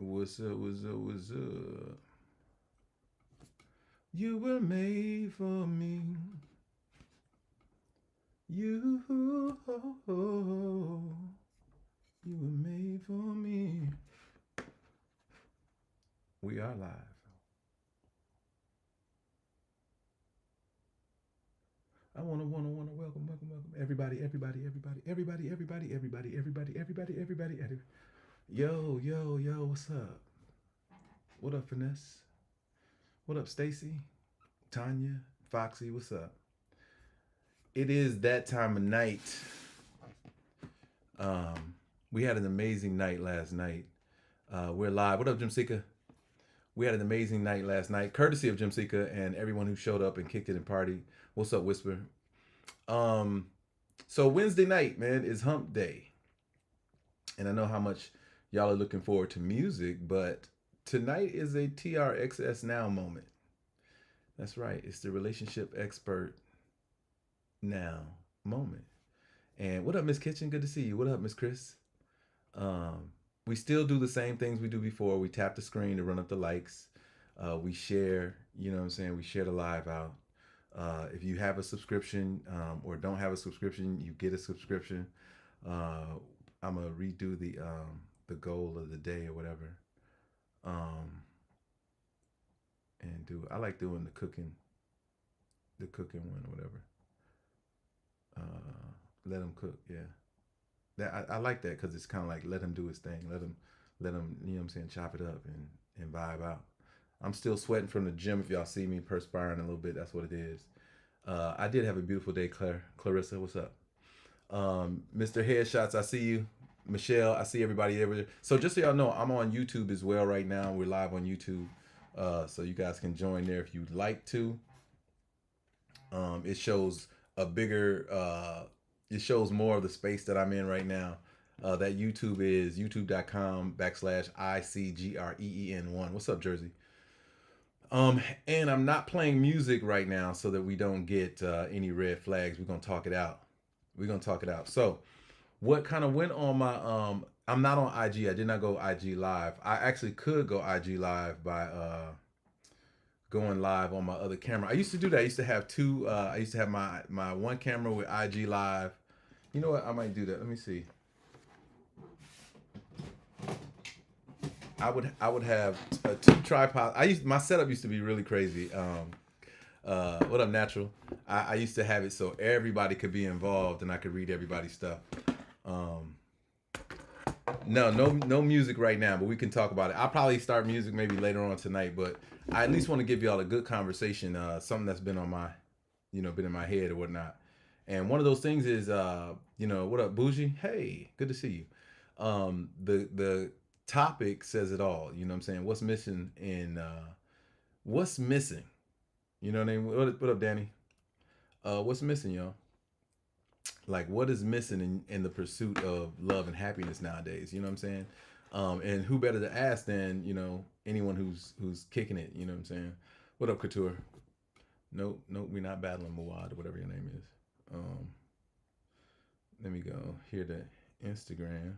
What's up? What's up? What's up? You were made for me. You, you were made for me. We are live. I wanna welcome everybody. Yo. What's up? What up, Finesse? What up, Stacy? Tanya, Foxy. What's up? It is that time of night. Um, we had an amazing night last night. We're live. What up, Jim Sika? We had an amazing night last night, courtesy of Jim Sika and everyone who showed up and kicked it and party. What's up, Whisper? Um, so Wednesday night, man, is Hump Day, and I know how much y'all are looking forward to music, but tonight is a TRXS Now moment. That's right. It's the relationship expert now moment. And what up, Miss Kitchen? Good to see you. What up, Miss Chris? Um, we still do the same things we do before. We tap the screen to run up the likes. We share, you know what I'm saying? We share the live out. If you have a subscription or don't have a subscription, you get a subscription. Uh, I'm gonna redo the goal of the day or whatever, um, and do. I like doing the cooking one or whatever. Let him cook. Yeah, I like that because it's kind of like let him do his thing. Let him, you know what I'm saying, chop it up and vibe out. I'm still sweating from the gym. If y'all see me perspiring a little bit, that's what it is. I did have a beautiful day, Clarissa. What's up? Mr. Headshots, I see you. Michelle, I see everybody there. So just so y'all know, I'm on YouTube as well right now. We're live on YouTube. So you guys can join there if you'd like to. It shows a bigger it shows more of the space that I'm in right now. That YouTube is youtube.com/ICGREEN1. What's up, Jersey? And I'm not playing music right now so that we don't get any red flags. We're gonna talk it out. We're gonna talk it out. So, what kind of went on my I'm not on IG. I did not go IG live. I actually could go IG live by going live on my other camera. I used to do that. I used to have two. I used to have my one camera with IG live. You know what? I might do that. Let me see. I would have two tripods. My setup used to be really crazy. What up, Natural? I used to have it so everybody could be involved and I could read everybody's stuff. Um, no music right now, but we can talk about it. I'll probably start music maybe later on tonight, but I at least want to give y'all a good conversation, something that's been on my, been in my head or whatnot. And one of those things is, what up, Bougie? Hey, good to see you. The topic says it all. You know what I'm saying? What's missing? You know what I mean? What up, Danny? What's missing, y'all? Like, what is missing in the pursuit of love and happiness nowadays? You know what I'm saying? And who better to ask than anyone who's kicking it? You know what I'm saying? What up, Couture? Nope, we're not battling Muad or whatever your name is. Let me go here to Instagram.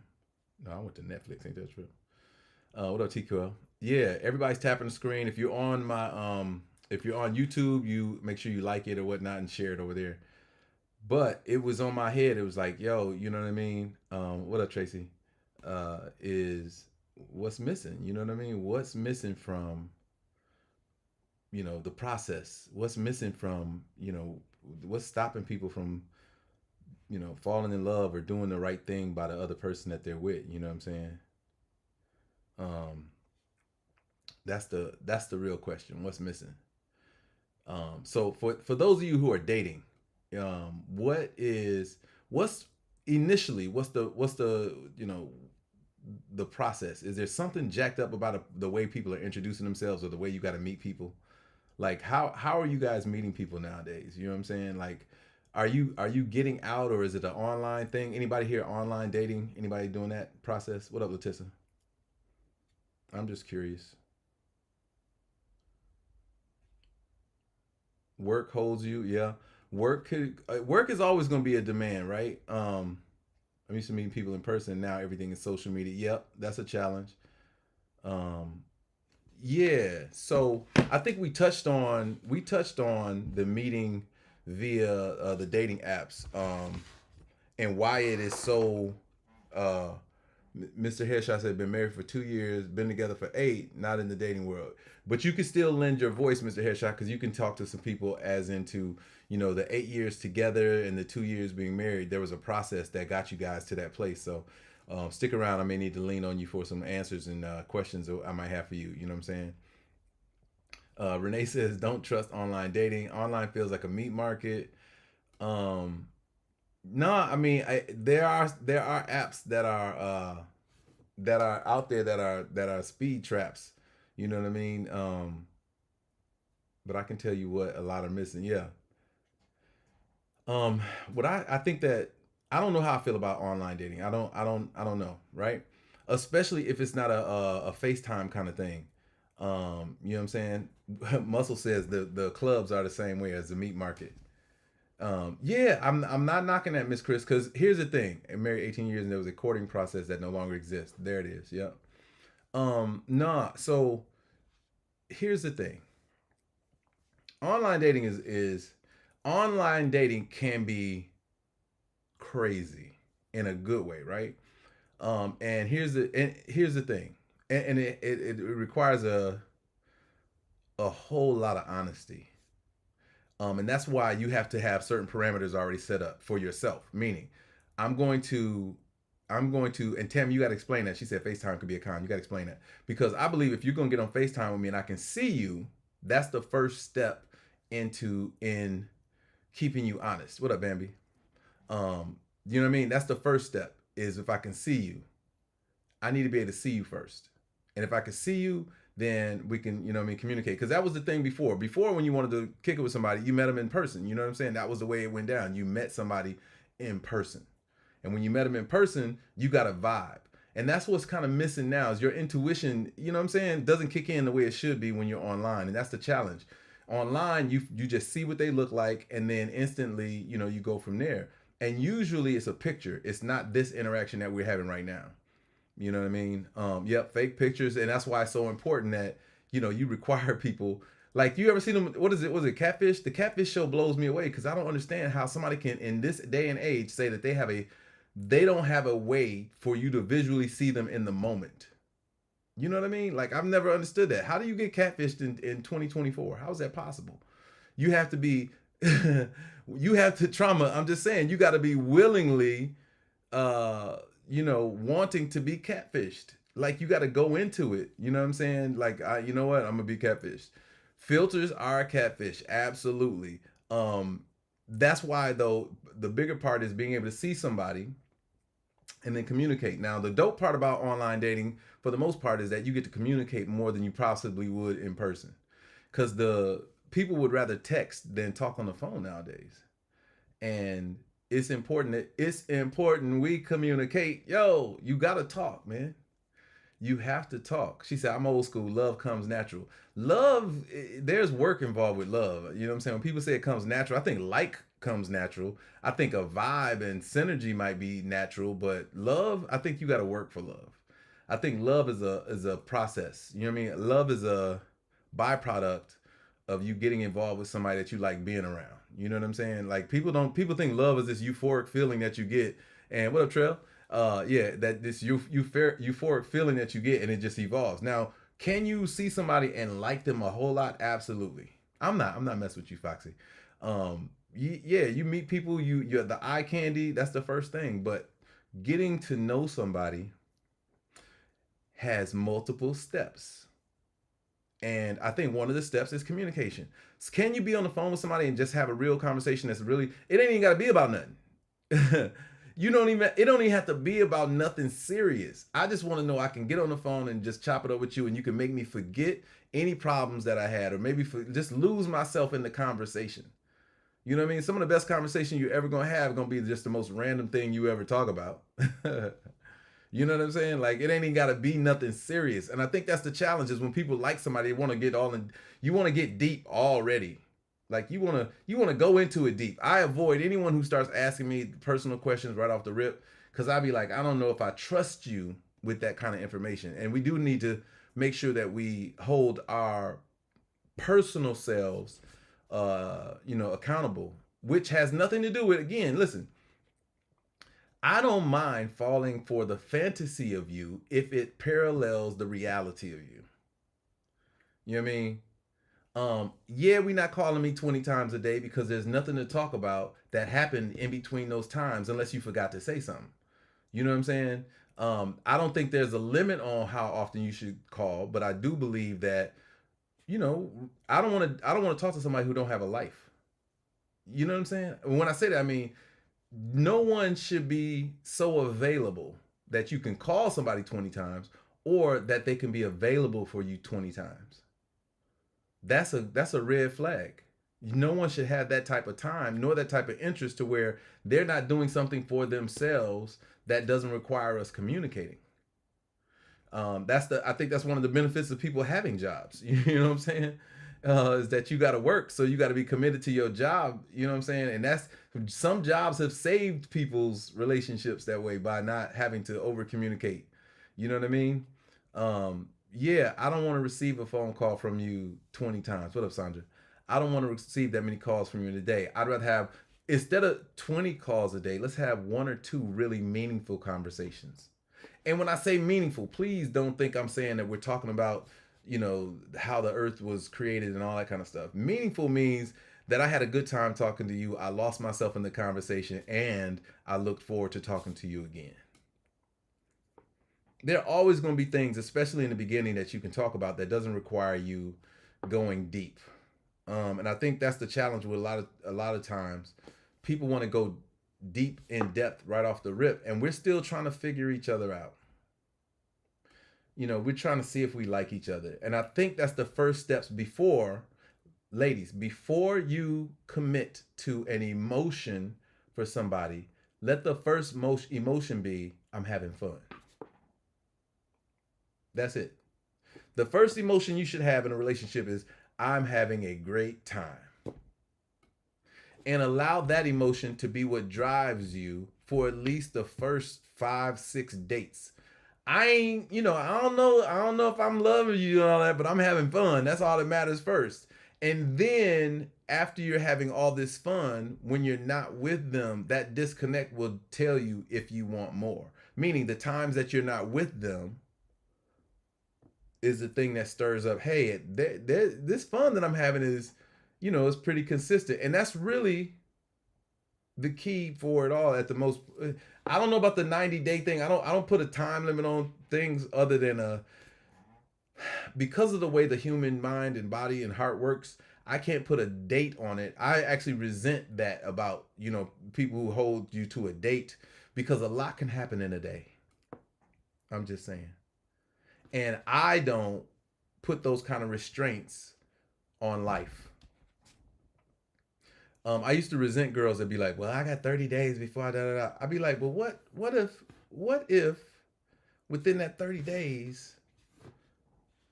No, I went to Netflix. Ain't that true? What up, TQL? Yeah, everybody's tapping the screen. If you're on YouTube, you make sure you like it or whatnot and share it over there. But it was on my head. It was like, yo, you know what I mean? What up, Tracy? Is what's missing? You know what I mean? What's missing from the process? What's missing from what's stopping people from falling in love or doing the right thing by the other person that they're with? You know what I'm saying? Um, that's the real question. What's missing? So for those of you who are dating, what's initially what's the process? Is there something jacked up about the way people are introducing themselves or the way you got to meet people? Like how are you guys meeting people nowadays? You know what I'm saying? Like, are you getting out or is it an online thing? Anybody here online dating? Anybody doing that process? What up, Latissa? I'm just curious. Work holds you, yeah. Work is always going to be a demand, right? I'm used to meeting people in person. Now everything is social media. Yep, that's a challenge. Um, yeah. So I think we touched on the meeting via the dating apps, and why it is so. Uh, Mr. Headshot said, been married for 2 years, been together for 8, not in the dating world. But you can still lend your voice, Mr. Headshot, because you can talk to some people as into, the 8 years together and the 2 years being married. There was a process that got you guys to that place. So stick around. I may need to lean on you for some answers and questions I might have for you. You know what I'm saying? Renee says, don't trust online dating. Online feels like a meat market. Um, no, I mean, there are apps that are out there that are speed traps. You know what I mean? But I can tell you what a lot are missing. Yeah. What I think that I don't know how I feel about online dating. I don't know, right? Especially if it's not a FaceTime kind of thing. You know what I'm saying? Muscle says the clubs are the same way as the meat market. Yeah, I'm not knocking that, Miss Chris, because here's the thing. I married 18 years and there was a courting process that no longer exists. There it is. Yep. Nah, so here's the thing. Online dating is online dating can be crazy in a good way, right? And here's the thing. And it requires a whole lot of honesty. And that's why you have to have certain parameters already set up for yourself. Meaning, I'm going to, and Tam, you got to explain that. She said FaceTime could be a con. You got to explain that because I believe if you're going to get on FaceTime with me and I can see you, that's the first step in keeping you honest. What up, Bambi? You know what I mean? That's the first step. Is if I can see you, I need to be able to see you first. And if I can see you, then we can, communicate. Because that was the thing before. Before, when you wanted to kick it with somebody, you met them in person. You know what I'm saying? That was the way it went down. You met somebody in person. And when you met them in person, you got a vibe. And that's what's kind of missing now is your intuition, you know what I'm saying, doesn't kick in the way it should be when you're online. And that's the challenge. Online, you just see what they look like, and then instantly, you go from there. And usually it's a picture. It's not this interaction that we're having right now. You know what I mean? Yep, fake pictures, and that's why it's so important that you require people. Like, you ever seen them? What is it? Was it Catfish? The Catfish show blows me away because I don't understand how somebody can, in this day and age, say that they don't have a way for you to visually see them in the moment. You know what I mean? Like, I've never understood that. How do you get catfished in 2024? How is that possible? You have to be, you have to trauma. I'm just saying, you got to be willingly wanting to be catfished. Like, you got to go into it. You know what I'm saying? Like, you know what? I'm gonna be catfished. Filters are a catfish, absolutely. That's why though the bigger part is being able to see somebody and then communicate. Now, the dope part about online dating, for the most part, is that you get to communicate more than you possibly would in person, because the people would rather text than talk on the phone nowadays. And it's important we communicate. Yo, you gotta talk, man. You have to talk. She said, I'm old school. Love comes natural. Love, there's work involved with love. You know what I'm saying? When people say it comes natural, I think like comes natural. I think a vibe and synergy might be natural, but love, I think you got to work for love. I think love is a process. You know what I mean? Love is a byproduct of you getting involved with somebody that you like being around. You know what I'm saying? Like, people think love is this euphoric feeling that you get. And what up, Trail? Yeah, that this euphoric feeling that you get, and it just evolves. Now, can you see somebody and like them a whole lot? Absolutely. I'm not messing with you, Foxy. Yeah, you meet people, you're the eye candy, that's the first thing. But getting to know somebody has multiple steps. And I think one of the steps is communication. Can you be on the phone with somebody and just have a real conversation that's really, it ain't even got to be about nothing. It don't even have to be about nothing serious. I just want to know I can get on the phone and just chop it up with you, and you can make me forget any problems that I had, or maybe just lose myself in the conversation. You know what I mean? Some of the best conversation you're ever going to have going to be just the most random thing you ever talk about. You know what I'm saying? Like, it ain't even got to be nothing serious. And I think that's the challenge, is when people like somebody, they want to get all in, you want to get deep already. Like, you want to go into it deep. I avoid anyone who starts asking me personal questions right off the rip, because I'd be like, I don't know if I trust you with that kind of information. And we do need to make sure that we hold our personal selves, accountable, which has nothing to do with, again, listen, I don't mind falling for the fantasy of you if it parallels the reality of you. You know what I mean? Yeah, we're not calling me 20 times a day because there's nothing to talk about that happened in between those times unless you forgot to say something. You know what I'm saying? I don't think there's a limit on how often you should call, but I do believe that, I don't want to talk to somebody who don't have a life. You know what I'm saying? When I say that, I mean no one should be so available that you can call somebody 20 times or that they can be available for you 20 times. That's a red flag. No one should have that type of time nor that type of interest to where they're not doing something for themselves that doesn't require us communicating. I think that's one of the benefits of people having jobs. You know what I'm saying? Is that you got to work, so you got to be committed to your job. You know what I'm saying? And that's, some jobs have saved people's relationships that way by not having to over communicate. You know what I mean? Yeah, I don't want to receive a phone call from you 20 times. What up, Sandra? I don't want to receive that many calls from you in a day. I'd rather have, instead of 20 calls a day, let's have one or two really meaningful conversations. And when I say meaningful, please don't think I'm saying that we're talking about, how the earth was created and all that kind of stuff. Meaningful means that I had a good time talking to you. I lost myself in the conversation and I looked forward to talking to you again. There are always going to be things, especially in the beginning, that you can talk about that doesn't require you going deep. And I think that's the challenge with a lot of times. People want to go deep in depth right off the rip, and we're still trying to figure each other out. We're trying to see if we like each other. And I think that's the first steps before, ladies, before you commit to an emotion for somebody, let the first most emotion be, I'm having fun. That's it. The first emotion you should have in a relationship is, I'm having a great time. And allow that emotion to be what drives you for at least the first 5, 6 dates. I don't know if I'm loving you and all that, but I'm having fun. That's all that matters first. And then after you're having all this fun, when you're not with them, that disconnect will tell you if you want more. Meaning the times that you're not with them is the thing that stirs up, hey, this fun that I'm having is pretty consistent. And that's really the key for it all at the most. I don't know about the 90-day thing. I don't put a time limit on things other than because of the way the human mind and body and heart works, I can't put a date on it. I actually resent that about, people who hold you to a date, because a lot can happen in a day. I'm just saying. And I don't put those kind of restraints on life. I used to resent girls that be like, "Well, I got 30 days before I da da da." I'd be like, "Well, what if within that 30 days,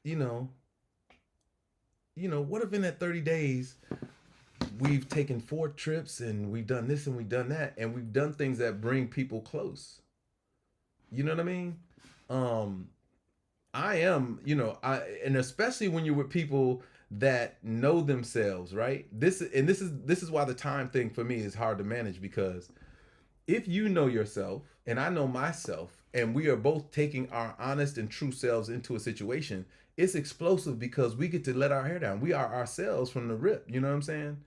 you know, what if in that 30 days we've taken 4 trips and we've done this and we've done that and we've done things that bring people close." You know what I mean? I am, and especially when you're with people that know themselves, right? This is why the time thing for me is hard to manage, because if you know yourself and I know myself and we are both taking our honest and true selves into a situation, it's explosive because we get to let our hair down. We are ourselves from the rip. You know what I'm saying?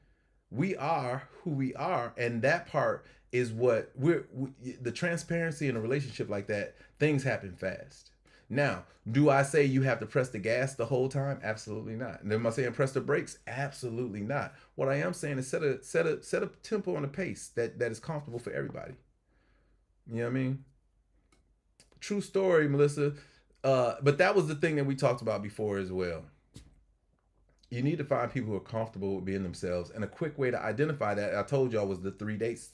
We are who we are, and that part is what the transparency in a relationship like that. Things happen fast. Now, do I say you have to press the gas the whole time? Absolutely not. And am I saying press the brakes? Absolutely not. What I am saying is set a tempo and a pace that is comfortable for everybody. You know what I mean? True story, Melissa. But that was the thing that we talked about before as well. You need to find people who are comfortable with being themselves. And a quick way to identify that, I told y'all, was the 3 dates.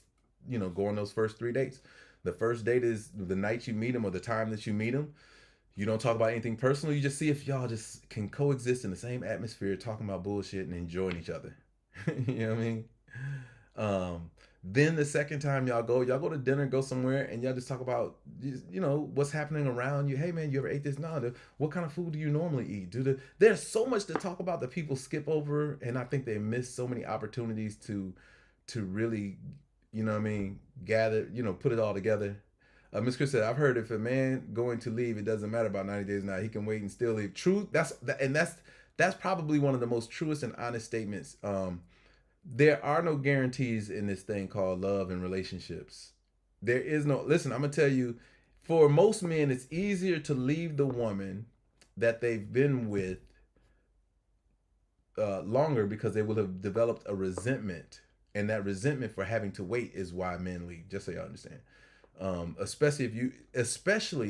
Go on those first 3 dates. The first date is the night you meet them or the time that you meet them. You don't talk about anything personal. You just see if y'all just can coexist in the same atmosphere, talking about bullshit and enjoying each other. You know what I mean? Then the second time y'all go to dinner, go somewhere, and y'all just talk about, you know, what's happening around you. Hey man, you ever ate this? No. What kind of food do you normally eat? There's so much to talk about that people skip over, and I think they miss so many opportunities to really, you know what I mean, gather, you know, put it all together. Miss Chris said, I've heard if a man going to leave, it doesn't matter about 90 days now. He can wait and still leave. True. That's probably one of the most truest and honest statements. There are no guarantees in this thing called love and relationships. There is no, listen, I'm going to tell you, for most men, it's easier to leave the woman that they've been with longer because they will have developed a resentment. And that resentment for having to wait is why men leave, just so y'all understand. Especially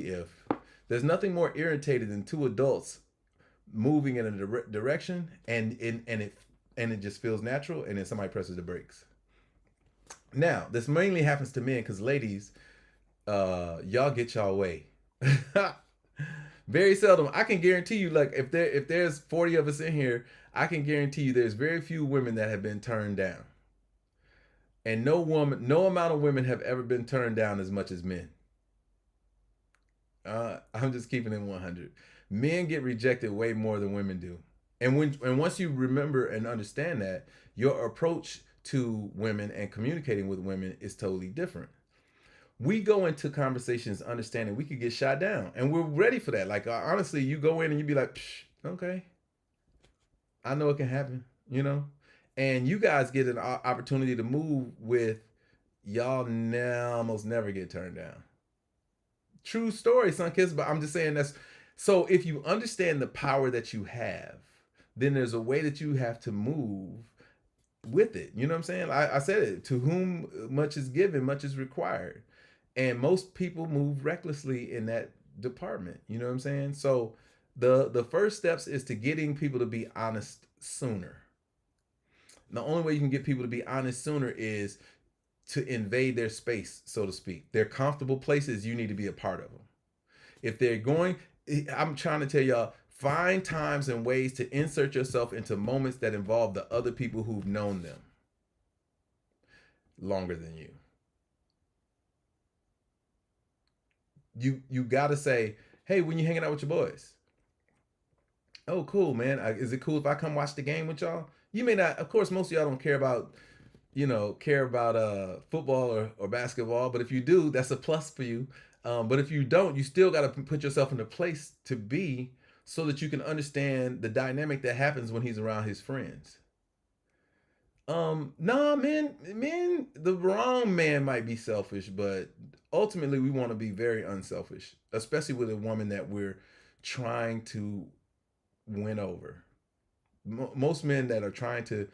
if there's nothing more irritated than two adults moving in a direction and it just feels natural, and then somebody presses the brakes. Now, this mainly happens to men because ladies, y'all get y'all way. Very seldom. I can guarantee you, like if there's 40 of us in here, I can guarantee you there's very few women that have been turned down. And no amount of women have ever been turned down as much as men. I'm just keeping it 100. Men get rejected way more than women do. And once you remember and understand that, your approach to women and communicating with women is totally different. We go into conversations understanding we could get shot down, and we're ready for that. Like honestly, you go in and you be like, okay, I know it can happen, you know. And you guys get an opportunity to move with y'all now almost never get turned down. True story, son kids. But I'm just saying that's so. If you understand the power that you have, then there's a way that you have to move with it. You know what I'm saying? I said it. To whom much is given, much is required. And most people move recklessly in that department. You know what I'm saying? So the first steps is to getting people to be honest sooner. The only way you can get people to be honest sooner is to invade their space, so to speak. Their comfortable places, you need to be a part of them. If they're going, I'm trying to tell y'all, find times and ways to insert yourself into moments that involve the other people who've known them longer than you. You got to say, hey, when you hanging out with your boys? Oh, cool, man. Is it cool if I come watch the game with y'all? You may not, of course, most of y'all don't care about, football or basketball, but if you do, that's a plus for you. But if you don't, you still got to put yourself in a place to be so that you can understand the dynamic that happens when he's around his friends. Nah, men, the wrong man might be selfish, but ultimately we want to be very unselfish, especially with a woman that we're trying to win over. Most men that are trying to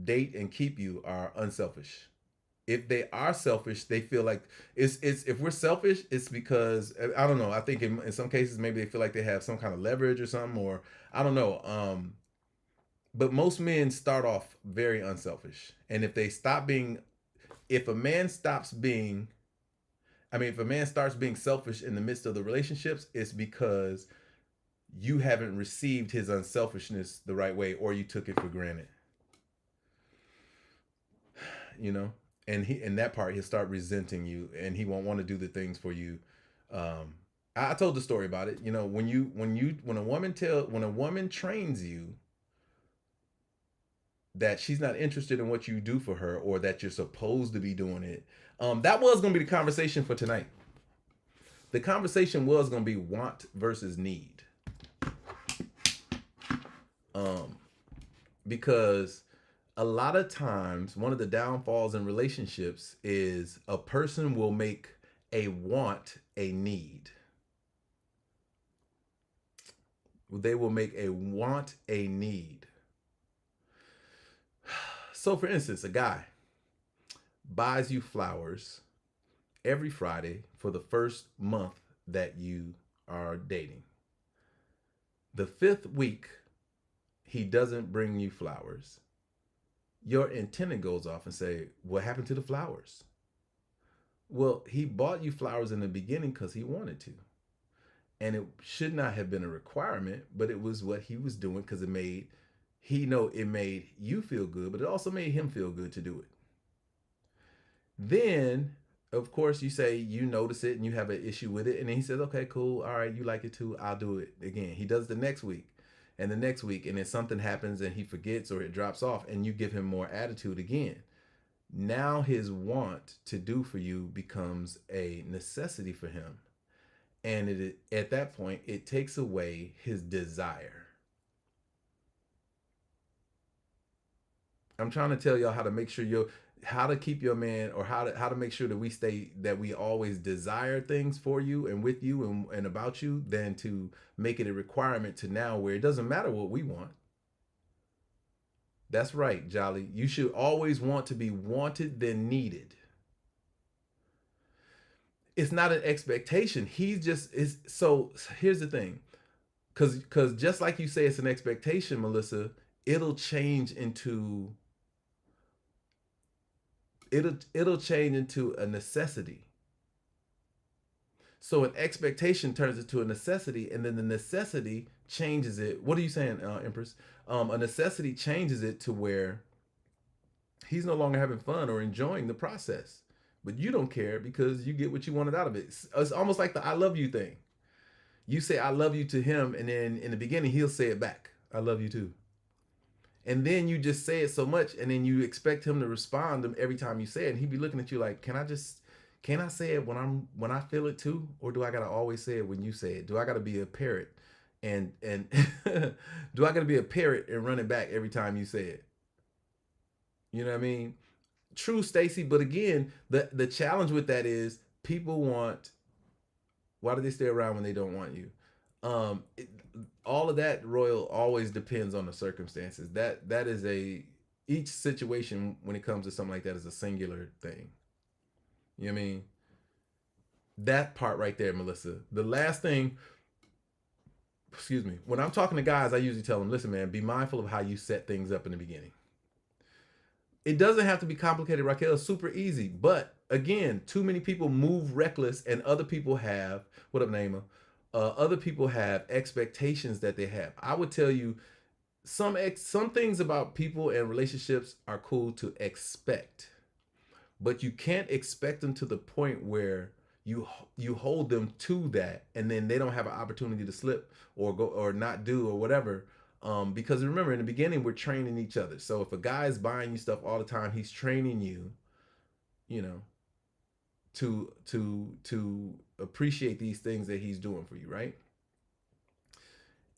date and keep you are unselfish. If they are selfish, they feel like it's if we're selfish, it's because I don't know. I think in some cases maybe they feel like they have some kind of leverage or something, or I don't know. But most men start off very unselfish, and if a man stops being, if a man starts being selfish in the midst of the relationships, it's because you haven't received his unselfishness the right way, or you took it for granted. You know, and in that part he'll start resenting you, and he won't want to do the things for you. I told the story about it. You know, when a woman trains you that she's not interested in what you do for her, or that you're supposed to be doing it. That was going to be the conversation for tonight. The conversation was going to be want versus need. Because a lot of times one of the downfalls in relationships is a person will make a want a need. They will make a want a need. So for instance, a guy buys you flowers every Friday for the first month that you are dating. The 5th week, he doesn't bring you flowers. Your antenna goes off and say, what happened to the flowers? Well, he bought you flowers in the beginning because he wanted to. And it should not have been a requirement, but it was what he was doing because it made you feel good, but it also made him feel good to do it. Then, of course, you say you notice it and you have an issue with it. And then he says, okay, cool. All right, you like it too. I'll do it again. He does the next week and the next week. And then something happens and he forgets or it drops off and you give him more attitude again. Now his want to do for you becomes a necessity for him. And at that point, it takes away his desire. I'm trying to tell y'all how to make sure how to keep your man, or how to make sure that we always desire things for you and with you and about you, than to make it a requirement to now where it doesn't matter what we want. That's right, Jolly. You should always want to be wanted than needed. It's not an expectation. He's just is so here's the thing. Cause just like you say it's an expectation, Melissa, it'll change into it'll change into a necessity. So an expectation turns into a necessity, and then the necessity changes it. What are you saying, Empress? A necessity changes it to where he's no longer having fun or enjoying the process, but you don't care because you get what you wanted out of it. It's almost like the "I love you" thing. You say "I love you" to him, and then in the beginning he'll say it back, "I love you too." And then you just say it so much, and then you expect him to respond every time you say it, and he'd be looking at you like, can I say it when I feel it too, or do I gotta always say it when you say it? Do I gotta be a parrot and do I gotta be a parrot and run it back every time you say it? You know what I mean? True, Stacy. But again, the challenge with that is people want. Why do they stay around when they don't want you? Um, it, all of that, Royal, always depends on the circumstances. That is each situation when it comes to something like that is a singular thing. You know what I mean? That part right there, Melissa. The last thing, excuse me, when I'm talking to guys, I usually tell them, listen, man, be mindful of how you set things up in the beginning. It doesn't have to be complicated, Raquel. It's super easy. But again, too many people move reckless, and other people have, what up, Naima? Other people have expectations that they have. I would tell you some things about people and relationships are cool to expect, but you can't expect them to the point where you hold them to that, and then they don't have an opportunity to slip or go or not do or whatever. Because remember, in the beginning, we're training each other. So if a guy is buying you stuff all the time, he's training you, you know, to appreciate these things that he's doing for you, right?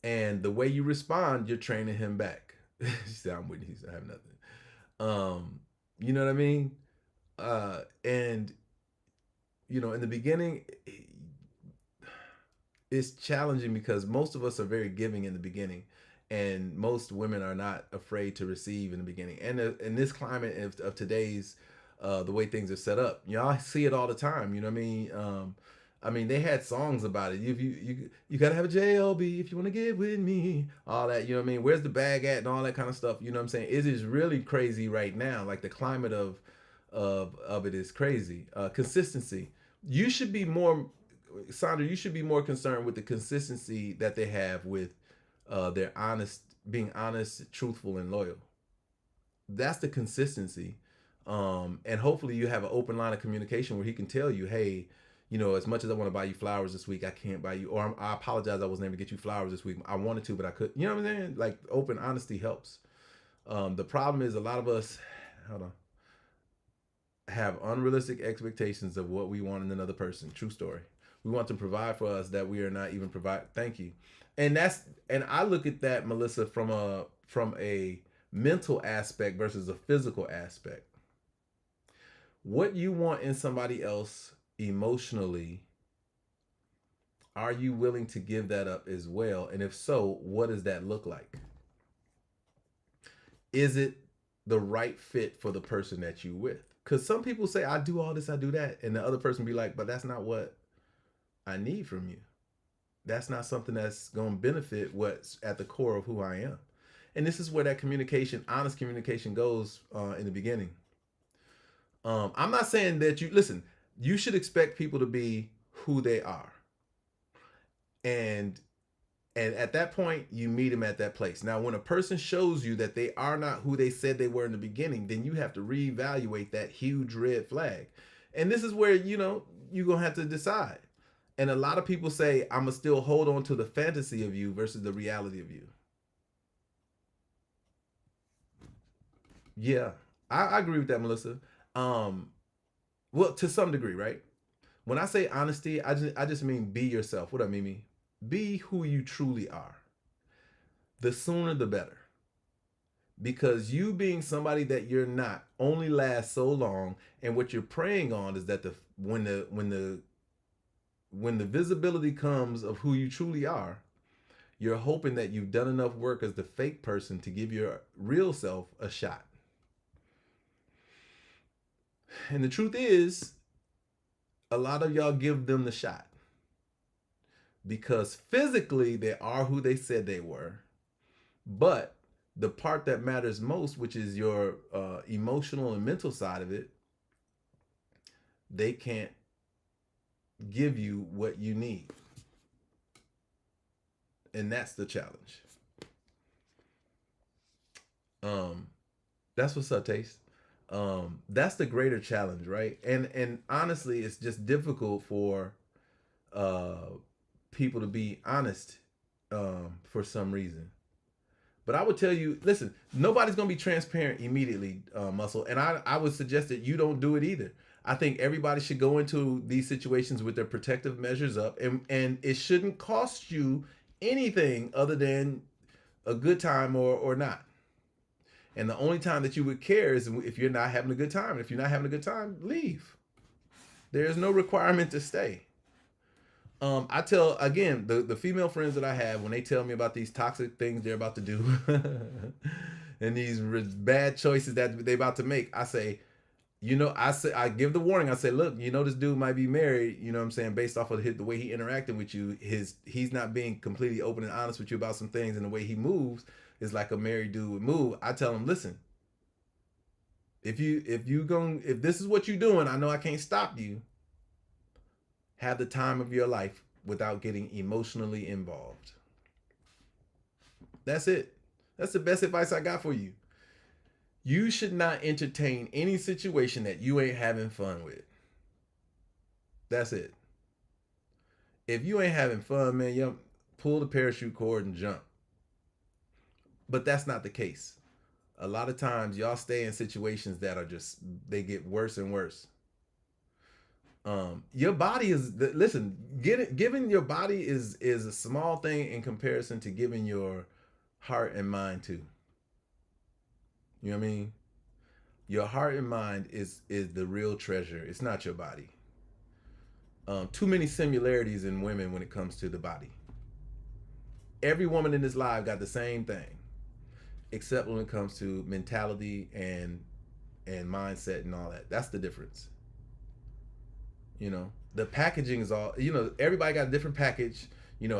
And the way you respond, you're training him back. She said, "I'm with you." He said, "I have nothing." You know what I mean? And in the beginning, it's challenging because most of us are very giving in the beginning, and most women are not afraid to receive in the beginning. And in this climate of today's, the way things are set up, y'all see it all the time. You know what I mean, they had songs about it. You gotta have a JLB if you want to get with me. All that, you know what I mean? Where's the bag at and all that kind of stuff. You know what I'm saying? It is really crazy right now. Like the climate of it is crazy. Consistency. You should be more, Sandra. You should be more concerned with the consistency that they have with their being honest, truthful, and loyal. That's the consistency. And hopefully you have an open line of communication where he can tell you, hey, as much as I want to buy you flowers this week, I can't buy you, or I apologize, I wasn't able to get you flowers this week. I wanted to, but I couldn't. You know what I'm saying? Like open honesty helps. The problem is a lot of us, hold on, have unrealistic expectations of what we want in another person. True story. We want to provide for us that we are not even provide. Thank you. And I look at that, Melissa, from a mental aspect versus a physical aspect. What you want in somebody else emotionally, are you willing to give that up as well? And if so, what does that look like? Is it the right fit for the person that you with? Because some people say, I do all this, I do that. And the other person be like, but that's not what I need from you. That's not something that's going to benefit what's at the core of who I am. And this is where that communication, honest communication goes in the beginning. I'm not saying that listen, you should expect people to be who they are. And And at that point, you meet them at that place. Now, when a person shows you that they are not who they said they were in the beginning, then you have to reevaluate that huge red flag. And this is where, you're going to have to decide. And a lot of people say, I'm going to still hold on to the fantasy of you versus the reality of you. Yeah, I agree with that, Melissa. Um, well, to some degree, right? When I say honesty, I just mean be yourself. What I mean, be who you truly are. The sooner the better. Because you being somebody that you're not only lasts so long, and what you're preying on is that the when the visibility comes of who you truly are, you're hoping that you've done enough work as the fake person to give your real self a shot. And the truth is, a lot of y'all give them the shot because physically they are who they said they were, but the part that matters most, which is your emotional and mental side of it, they can't give you what you need. And that's the challenge. That's what's up, Taste. That's the greater challenge, right? And honestly, it's just difficult for uh people to be honest for some reason. But I would tell you, listen, nobody's gonna be transparent immediately, Muscle, and I would suggest that you don't do it either. I think everybody should go into these situations with their protective measures up, and it shouldn't cost you anything other than a good time or not. And the only time that you would care is if you're not having a good time. If you're not having a good time, leave. There's no requirement to stay. I tell again the female friends that I have when they tell me about these toxic things they're about to do and these bad choices that they're about to make. I say, I give the warning. I say, look, this dude might be married. You know what I'm saying? Based off of the way he interacted with you, he's not being completely open and honest with you about some things, and the way he moves is like a married dude would move. I tell him, listen, if this is what you're doing, I know I can't stop you. Have the time of your life without getting emotionally involved. That's it. That's the best advice I got for you. You should not entertain any situation that you ain't having fun with. That's it. If you ain't having fun, man, you pull the parachute cord and jump. But that's not the case. A lot of times y'all stay in situations that are they get worse and worse. Your body is listen, giving your body is a small thing in comparison to giving your heart and mind too. You know what I mean? Your heart and mind is the real treasure. It's not your body. Too many similarities in women when it comes to the body. Every woman in this live got the same thing, except when it comes to mentality and mindset and all that. That's the difference. The packaging is all, everybody got a different package,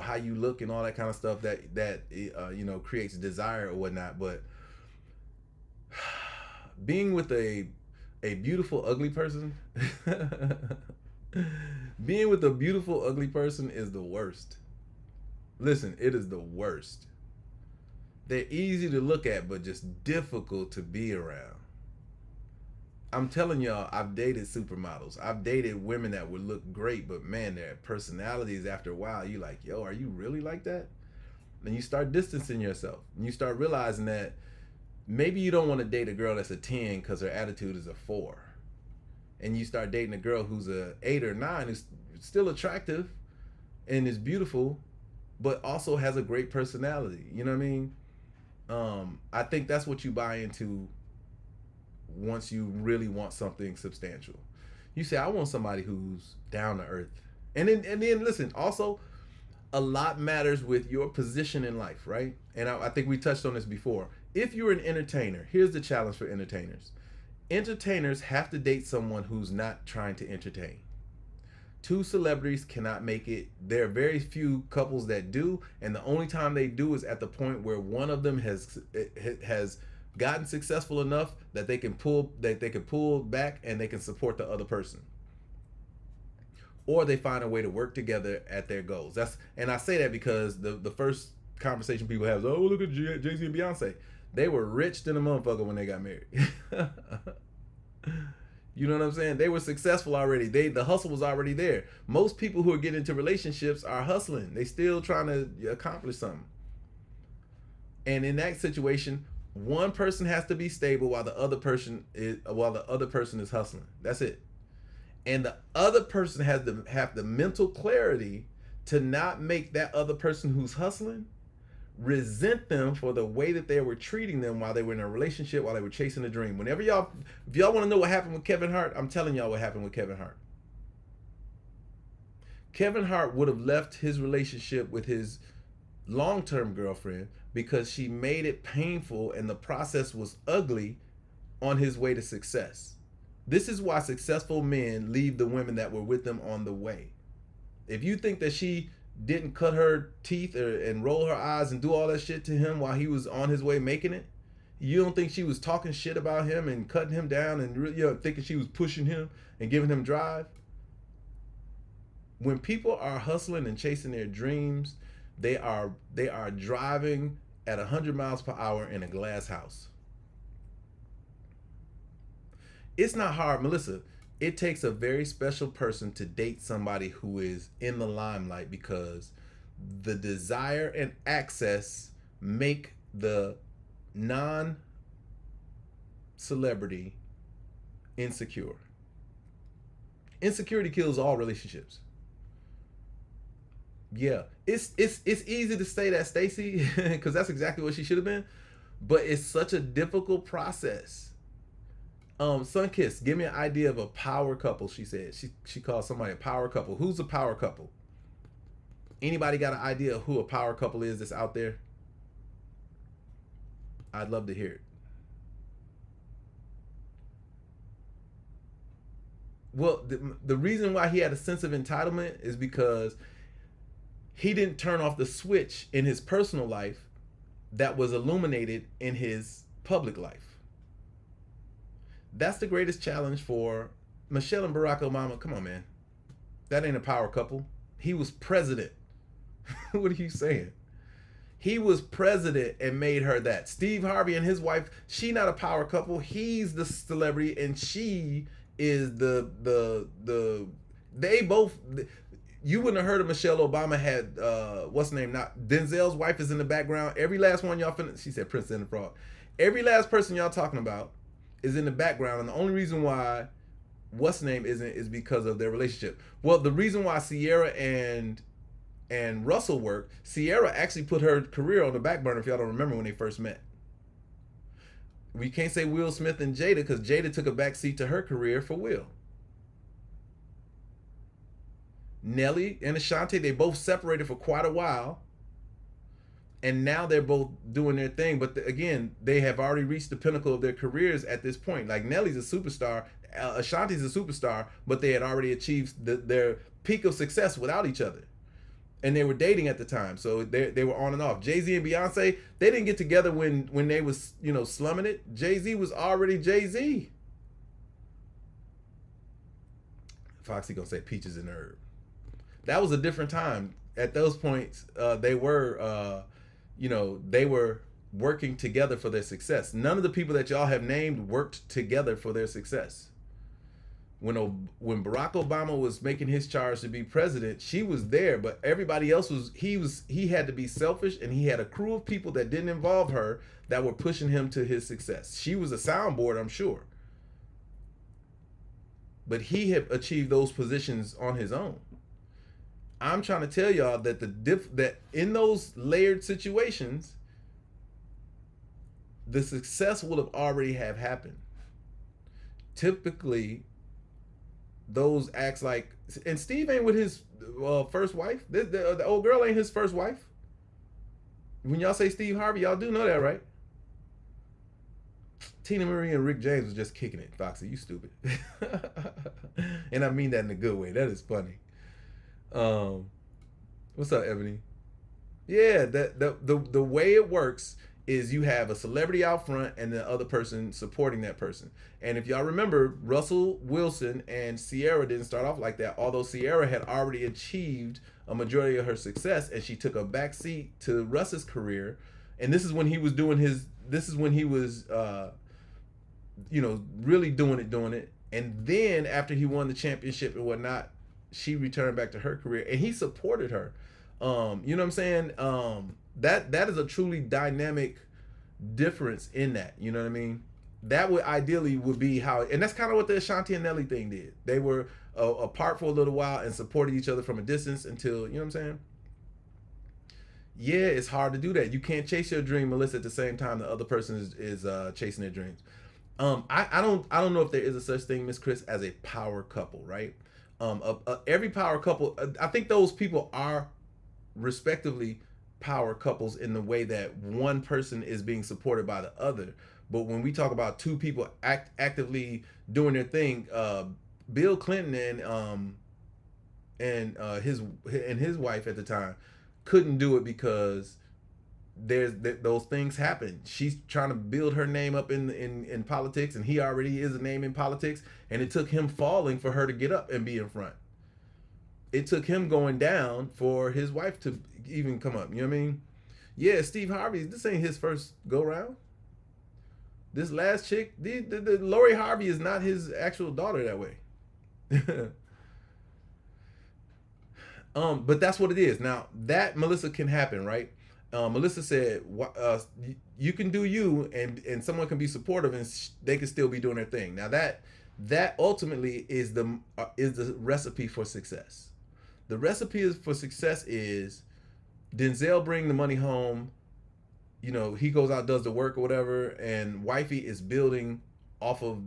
how you look and all that kind of stuff that creates desire or whatnot. But being with a beautiful ugly person being with a beautiful ugly person is the worst. Listen, it is the worst. They're easy to look at but just difficult to be around. I'm telling y'all, I've dated supermodels. I've dated women that would look great, but man, their personalities after a while, you like, yo, are you really like that? And you start distancing yourself. And you start realizing that maybe you don't want to date a girl that's a 10 because her attitude is a 4. And you start dating a girl who's a 8 or 9, who's still attractive and is beautiful, but also has a great personality. You know what I mean? I think that's what you buy into once you really want something substantial. You say, I want somebody who's down to earth. And then listen, also, a lot matters with your position in life, right? And I think we touched on this before. If you're an entertainer, here's the challenge for entertainers. Entertainers have to date someone who's not trying to entertain. 2 celebrities cannot make it. There are very few couples that do, and the only time they do is at the point where one of them has gotten successful enough that they can pull back and they can support the other person. or they find a way to work together at their goals. And I say that because the first conversation people have is, oh, look at Jay-Z and Beyonce. They were rich than a motherfucker when they got married. You know what I'm saying? They were successful already. The hustle was already there. Most people who are getting into relationships are hustling. They still trying to accomplish something. And in that situation, one person has to be stable while the other person is hustling. That's it. And the other person has to have the mental clarity to not make that other person who's hustling resent them for the way that they were treating them while they were in a relationship, while they were chasing a dream. If y'all want to know what happened with Kevin Hart, I'm telling y'all what happened with Kevin Hart. Kevin Hart would have left his relationship with his long-term girlfriend because she made it painful and the process was ugly on his way to success. This is why successful men leave the women that were with them on the way. If you think that she didn't cut her teeth and roll her eyes and do all that shit to him while he was on his way making it, you don't think she was talking shit about him and cutting him down and thinking she was pushing him and giving him drive? When people are hustling and chasing their dreams, they are driving at 100 miles per hour in a glass house. It's not hard, Melissa. It takes a very special person to date somebody who is in the limelight because the desire and access make the non-celebrity insecure. Insecurity kills all relationships. Yeah, it's easy to say that, Stacey, because that's exactly what she should have been, but it's such a difficult process. Sunkiss, give me an idea of a power couple. She said she called somebody a power couple. Who's a power couple? Anybody got an idea of who a power couple is that's out there? I'd love to hear it. Well, the reason why he had a sense of entitlement is because he didn't turn off the switch in his personal life that was illuminated in his public life. That's the greatest challenge for Michelle and Barack Obama. Come on, man. That ain't a power couple. He was president. What are you saying? He was president and made her that. Steve Harvey and his wife, she not a power couple. He's the celebrity and she is they both. You wouldn't have heard of Michelle Obama had what's the name? Not Denzel's wife is in the background. Every last one y'all she said Prince and the Frog. Every last person y'all talking about is in the background, and the only reason why what's the name isn't is because of their relationship. Well, the reason why Sierra and Russell work, Sierra actually put her career on the back burner, if y'all don't remember, when they first met. We can't say Will Smith and Jada because Jada took a back seat to her career for Will. Nelly and Ashanti, they both separated for quite a while. And now they're both doing their thing. But again, they have already reached the pinnacle of their careers at this point. Like Nelly's a superstar, Ashanti's a superstar, but they had already achieved their peak of success without each other. And they were dating at the time. So they were on and off. Jay-Z and Beyonce, they didn't get together when they was, slumming it. Jay-Z was already Jay-Z. Foxy gonna say peaches and herb. That was a different time. At those points, they were working together for their success. None of the people that y'all have named worked together for their success. When Barack Obama was making his charge to be president, she was there, but everybody else he had to be selfish, and he had a crew of people that didn't involve her that were pushing him to his success. She was a soundboard, I'm sure. But he had achieved those positions on his own. I'm trying to tell y'all that that in those layered situations, the success would have already have happened. Typically, those acts like, and Steve ain't with his first wife. The old girl ain't his first wife. When y'all say Steve Harvey, y'all do know that, right? Tina Marie and Rick James was just kicking it. Foxy, you stupid. And I mean that in a good way. That is funny. What's up, Ebony? Yeah, the way it works is you have a celebrity out front and the other person supporting that person. And if y'all remember, Russell Wilson and Sierra didn't start off like that, although Sierra had already achieved a majority of her success and she took a back seat to Russ's career. And this is when he was doing his, this is when he was, really doing it. And then after he won the championship and whatnot, she returned back to her career and he supported her. You know what I'm saying? That is a truly dynamic difference in that. You know what I mean? That would ideally would be how, and that's kind of what the Ashanti and Nelly thing did. They were apart for a little while and supported each other from a distance until, you know what I'm saying? Yeah, it's hard to do that. You can't chase your dream, Melissa, at the same time the other person is chasing their dreams. I don't know if there is a such thing, Miss Chris, as a power couple, right? Every power couple, I think those people are respectively power couples in the way that one person is being supported by the other. But when we talk about two people actively doing their thing, Bill Clinton and his wife at the time couldn't do it because those things happen. She's trying to build her name up in politics, and he already is a name in politics, and it took him falling for her to get up and be in front. It took him going down for his wife to even come up. You know what I mean? Yeah, Steve Harvey, this ain't his first go round. This last chick, the Lori Harvey is not his actual daughter that way. But that's what it is. Now that, Melissa, can happen, right? Melissa said, "You can do you, and someone can be supportive, and they can still be doing their thing." Now that ultimately is the recipe for success. The recipe for success is Denzel bring the money home. He goes out, does the work or whatever, and wifey is building off of,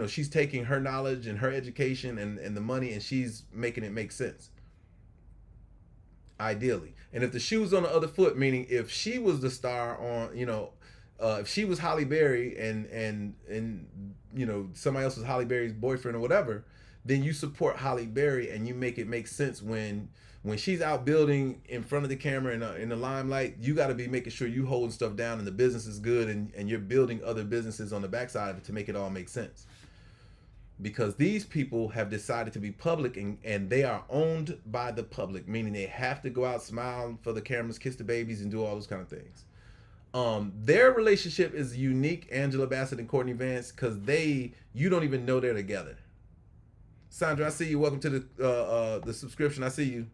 she's taking her knowledge and her education and the money, and she's making it make sense. Ideally. And if the shoe's on the other foot, meaning if she was the star on, if she was Halle Berry and somebody else was Halle Berry's boyfriend or whatever, then you support Halle Berry and you make it make sense when she's out building in front of the camera in the limelight. You got to be making sure you holding stuff down and the business is good, and you're building other businesses on the backside of it to make it all make sense. Because these people have decided to be public and they are owned by the public, meaning they have to go out, smile for the cameras, kiss the babies, and do all those kind of things. Their relationship is unique, Angela Bassett and Courtney Vance, because you don't even know they're together. Sandra, I see you. Welcome to the subscription. I see you.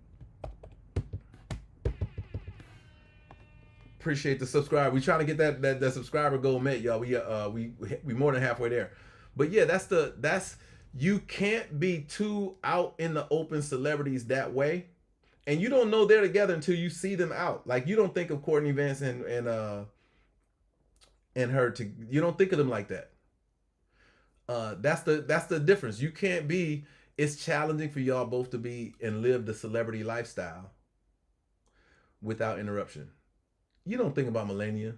Appreciate the subscribe. We trying to get that subscriber goal met, y'all. We more than halfway there. But yeah, that's you can't be too out in the open celebrities that way, and you don't know they're together until you see them out. Like, you don't think of Courtney Vance and her you don't think of them like that. That's the difference. You can't be. It's challenging for y'all both to be and live the celebrity lifestyle without interruption. You don't think about Melania.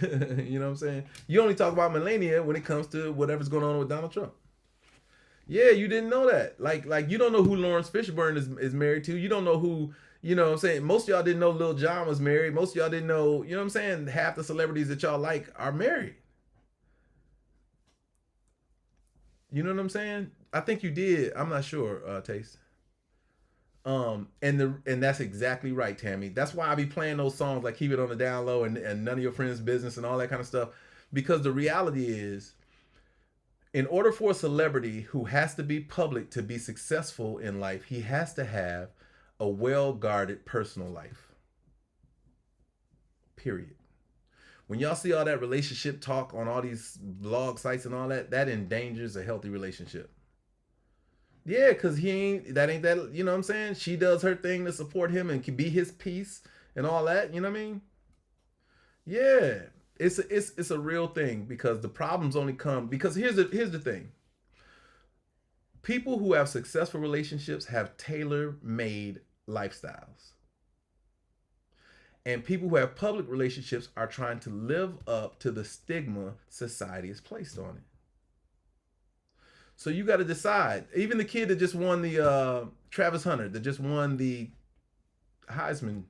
You know what I'm saying? You only talk about Melania when it comes to whatever's going on with Donald Trump. Yeah, you didn't know that. Like you don't know who Lawrence Fishburne is married to. You don't know who, you know what I'm saying? Most of y'all didn't know Lil Jon was married. Most of y'all didn't know, you know what I'm saying? Half the celebrities that y'all like are married. You know what I'm saying? I think you did. I'm not sure, Taste. And that's exactly right, Tammy. That's why I be playing those songs like Keep It on the Down Low and None of Your Friends' Business and all that kind of stuff. Because the reality is, in order for a celebrity who has to be public to be successful in life, he has to have a well-guarded personal life. Period. When y'all see all that relationship talk on all these blog sites and all that, that endangers a healthy relationship. Yeah, because ain't that, you know what I'm saying? She does her thing to support him and can be his piece and all that, you know what I mean? Yeah, it's a real thing, because the problems only come, because here's the thing. People who have successful relationships have tailor-made lifestyles. And people who have public relationships are trying to live up to the stigma society has placed on it. So you got to decide. Even the kid that just won the Travis Hunter, that just won the Heisman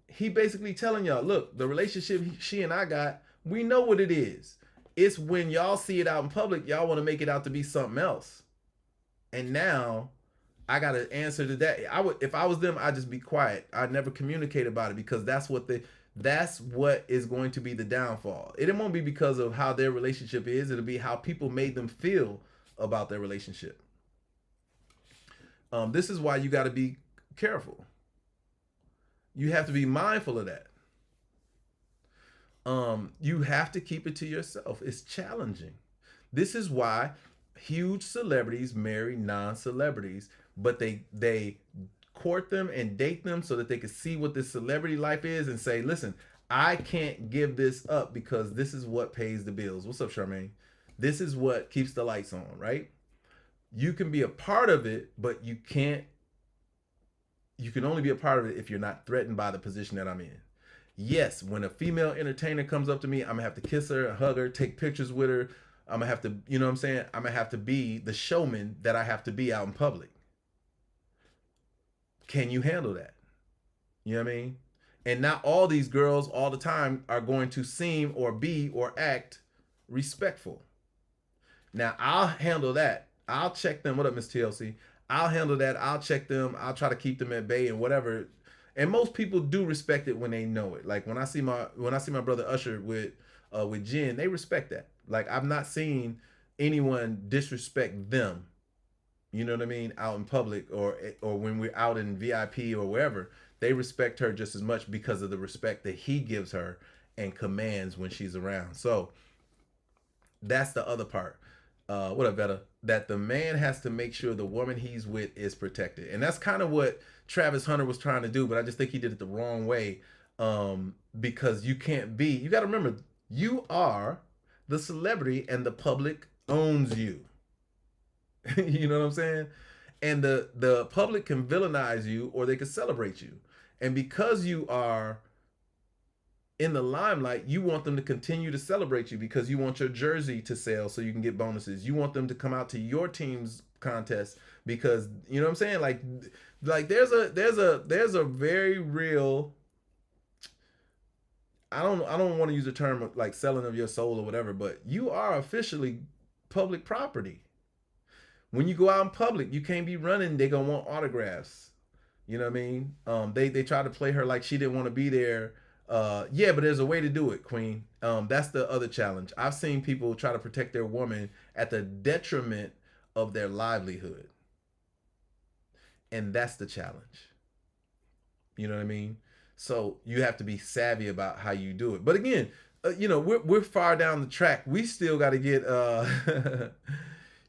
He basically telling y'all, look, the relationship she and I got, we know what it is. It's when y'all see it out in public, y'all want to make it out to be something else. And now I got to answer to that. I would, if I was them, I'd just be quiet. I'd never communicate about it, because that's what is going to be the downfall. It won't be because of how their relationship is. It'll be how people made them feel about their relationship. This is why you got to be careful. You have to be mindful of that. You have to keep it to yourself. It's challenging. This is why huge celebrities marry non-celebrities, but they court them and date them so that they can see what this celebrity life is and say, listen, I can't give this up because this is what pays the bills. What's up, Charmaine? This is what keeps the lights on, right? You can be a part of it, but you can only be a part of it if you're not threatened by the position that I'm in. Yes, when a female entertainer comes up to me, I'm gonna have to kiss her, hug her, take pictures with her. I'm gonna have to, you know what I'm saying? I'm gonna have to be the showman that I have to be out in public. Can you handle that? You know what I mean? And not all these girls all the time are going to seem or be or act respectful. Now, I'll handle that. I'll check them. What up, Miss TLC? I'll handle that. I'll check them. I'll try to keep them at bay and whatever. And most people do respect it when they know it. Like when I see my brother Usher with Jen, they respect that. Like I've not seen anyone disrespect them. You know what I mean? Out in public or when we're out in VIP or wherever, they respect her just as much because of the respect that he gives her and commands when she's around. So that's the other part. What up, Vetta? That the man has to make sure the woman he's with is protected. And that's kind of what Travis Hunter was trying to do, but I just think he did it the wrong way. Because you got to remember, you are the celebrity and the public owns you. You know what I'm saying? And the public can villainize you or they can celebrate you. And because you are in the limelight, you want them to continue to celebrate you because you want your jersey to sell so you can get bonuses. You want them to come out to your team's contest because, you know what I'm saying? Like there's a very real, I don't want to use the term of like selling of your soul or whatever, but you are officially public property. When you go out in public, you can't be running. They're gonna want autographs. You know what I mean? They try to play her like she didn't want to be there. Yeah, but there's a way to do it, Queen. That's the other challenge. I've seen people try to protect their woman at the detriment of their livelihood. And that's the challenge. You know what I mean? So you have to be savvy about how you do it. But again, you know, we're far down the track. We still got to get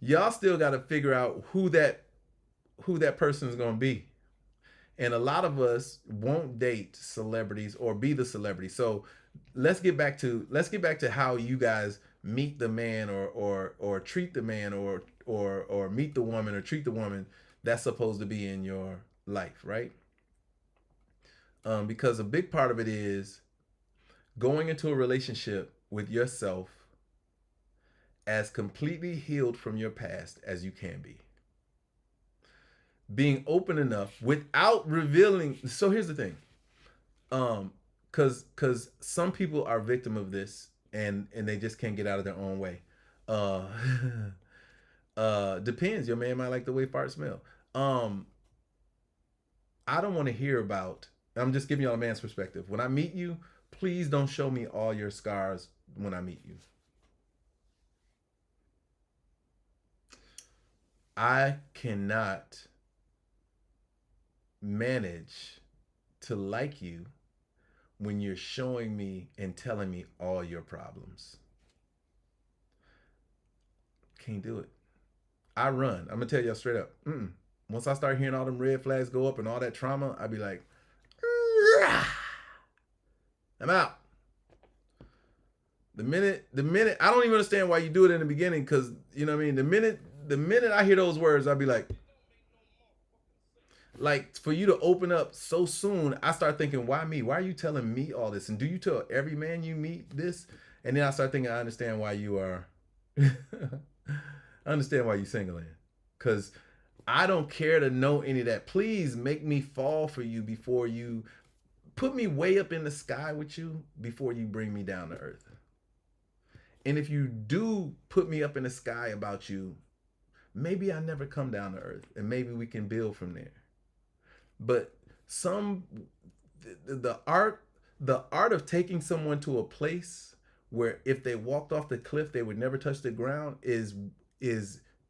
y'all still got to figure out who that person is going to be. And a lot of us won't date celebrities or be the celebrity. So let's get back to how you guys meet the man or treat the man or meet the woman or treat the woman that's supposed to be in your life, right? Because a big part of it is going into a relationship with yourself as completely healed from your past as you can be. Being open enough without revealing. So here's the thing. Cause some people are victim of this and they just can't get out of their own way. Depends. Your man might like the way farts smell. I don't want to hear about, I'm just giving y'all a man's perspective. When I meet you, please don't show me all your scars when I meet you. I cannot manage to like you when you're showing me and telling me all your problems. Can't do it. I run. I'm gonna tell y'all straight up. Once I start hearing all them red flags go up and all that trauma, I'd be like, I'm out. The minute I don't even understand why you do it in the beginning, because you know what I mean. The minute I hear those words, I'd be like for you to open up so soon, I start thinking, why me? Why are you telling me all this? And do you tell every man you meet this? And then I start thinking, I understand why you are. I understand why you single in, because I don't care to know any of that. Please make me fall for you before you put me way up in the sky with you before you bring me down to earth. And if you do put me up in the sky about you, maybe I never come down to earth and maybe we can build from there. But some the art the art of taking someone to a place where if they walked off the cliff they would never touch the ground is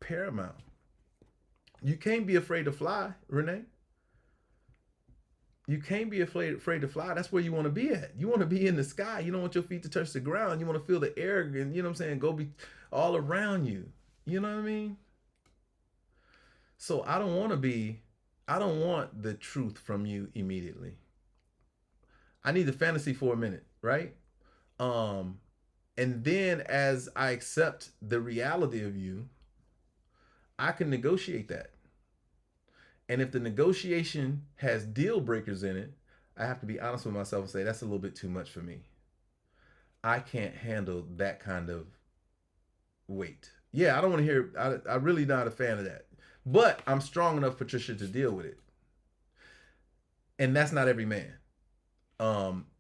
paramount. You can't be afraid to fly, Renee. You can't be afraid to fly. That's where you want to be at. You want to be in the sky. You don't want your feet to touch the ground. You want to feel the air and, you know what I'm saying, go be all around you. You know what I mean? So I don't want the truth from you immediately. I need the fantasy for a minute, right? And then as I accept the reality of you, I can negotiate that. And if the negotiation has deal breakers in it, I have to be honest with myself and say, that's a little bit too much for me. I can't handle that kind of weight. Yeah, I don't want to hear, I'm really not a fan of that. But I'm strong enough, Patricia, to deal with it. And that's not every man.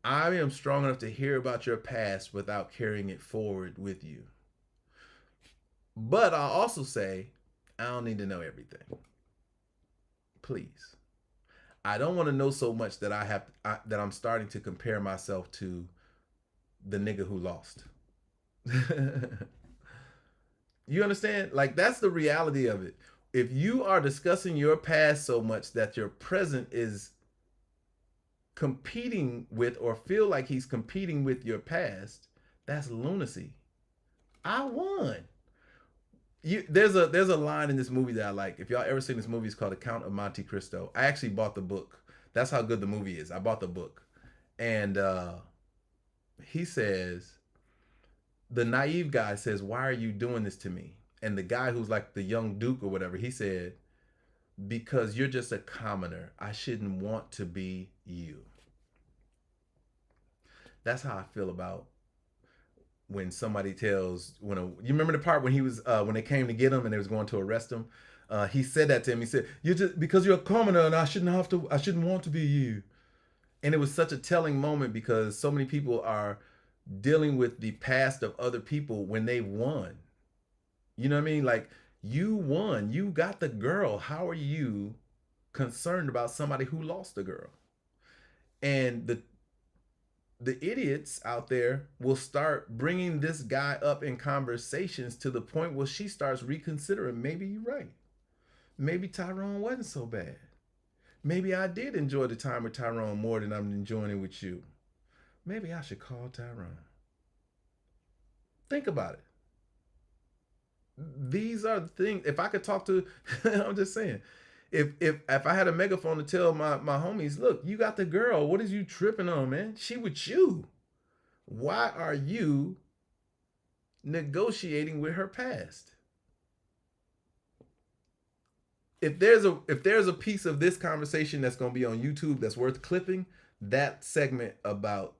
I am strong enough to hear about your past without carrying it forward with you. But I'll also say, I don't need to know everything. Please. I don't want to know so much that that I'm starting to compare myself to the nigga who lost. You understand? Like, that's the reality of it. If you are discussing your past so much that your present is competing with or feel like he's competing with your past, that's lunacy. I won. There's a line in this movie that I like. If y'all ever seen this movie, it's called The Count of Monte Cristo. I actually bought the book. That's how good the movie is. I bought the book. And he says, the naive guy says, why are you doing this to me? And the guy who's like the young duke or whatever, he said, because you're just a commoner. I shouldn't want to be you. That's how I feel about when somebody tells, you remember the part when he was when they came to get him and they was going to arrest him. He said that to him. He said, "You're just because you're a commoner, and I shouldn't want to be you." And it was such a telling moment because so many people are dealing with the past of other people when they won. You know what I mean? Like, you won, you got the girl. How are you concerned about somebody who lost the girl? And the idiots out there will start bringing this guy up in conversations to the point where she starts reconsidering, maybe you're right. Maybe Tyrone wasn't so bad. Maybe I did enjoy the time with Tyrone more than I'm enjoying it with you. Maybe I should call Tyrone. Think about it. These are the things, if I could talk to, I'm just saying, if I had a megaphone to tell my homies, look, you got the girl. What is you tripping on, man? She with you. Why are you negotiating with her past? If there's a piece of this conversation that's going to be on YouTube that's worth clipping, that segment about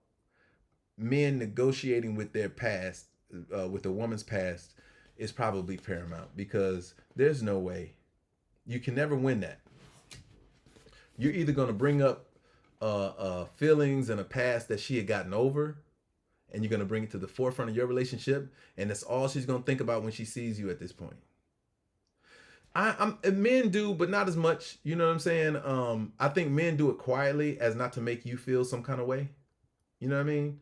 men negotiating with their past, with a woman's past, is probably paramount, because there's no way. You can never win that. You're either going to bring up feelings and a past that she had gotten over, and you're going to bring it to the forefront of your relationship, and that's all she's going to think about when she sees you at this point. Men do, but not as much. You know what I'm saying? I think men do it quietly, as not to make you feel some kind of way. You know what I mean?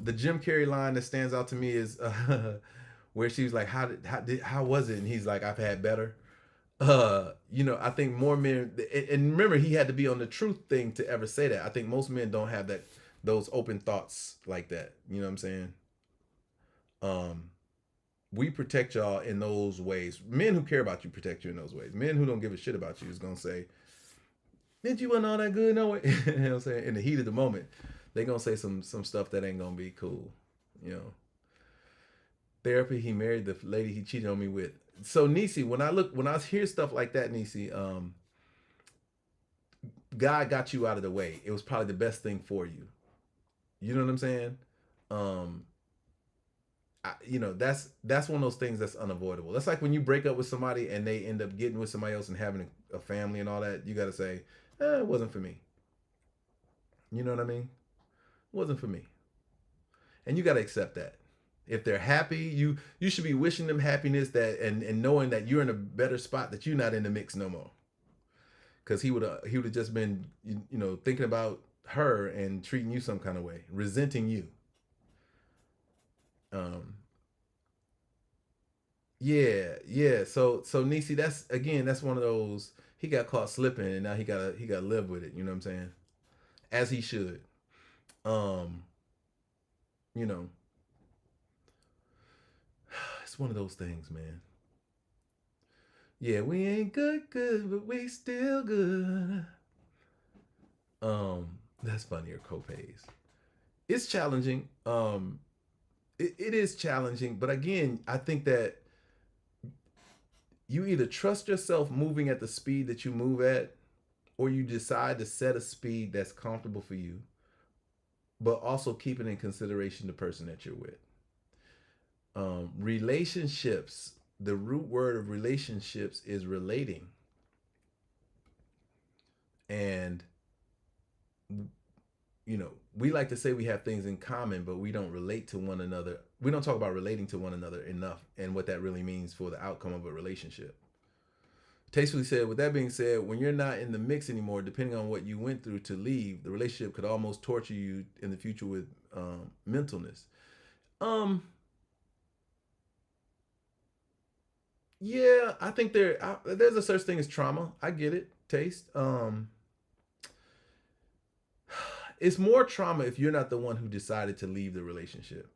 The Jim Carrey line that stands out to me is where she's like, "How was it?" And he's like, "I've had better." I think more men, and remember, he had to be on the truth thing to ever say that. I think most men don't have those open thoughts like that. You know what I'm saying? We protect y'all in those ways. Men who care about you protect you in those ways. Men who don't give a shit about you is gonna say, "Did you wasn't all that good, no way." You know what I'm saying? In the heat of the moment, they gonna say some stuff that ain't gonna be cool. You know. Therapy. He married the lady he cheated on me with. So Nisi, when I hear stuff like that, Nisi, God got you out of the way. It was probably the best thing for you. You know what I'm saying? That's one of those things that's unavoidable. That's like when you break up with somebody and they end up getting with somebody else and having a family and all that. You got to say, it wasn't for me. You know what I mean? It wasn't for me. And you got to accept that. If they're happy, you should be wishing them happiness, that and knowing that you're in a better spot, that you're not in the mix no more. Because he would have just been thinking about her and treating you some kind of way, resenting you. Um, yeah, yeah. So Nisi, that's one of those. He got caught slipping, and now he got to live with it. You know what I'm saying? As he should. Um, you know, it's one of those things, man. Yeah, we ain't good, but we still good. That's funnier, copays. It's challenging. It is challenging, but again, I think that you either trust yourself moving at the speed that you move at, or you decide to set a speed that's comfortable for you, but also keeping in consideration the person that you're with. Relationships, the root word of relationships is relating. And, we like to say we have things in common, but we don't relate to one another. We don't talk about relating to one another enough and what that really means for the outcome of a relationship. Tastefully said, with that being said, when you're not in the mix anymore, depending on what you went through to leave, the relationship could almost torture you in the future with mentalness. Um, yeah, I think there's a such thing as trauma. I get it, taste. It's more trauma if you're not the one who decided to leave the relationship.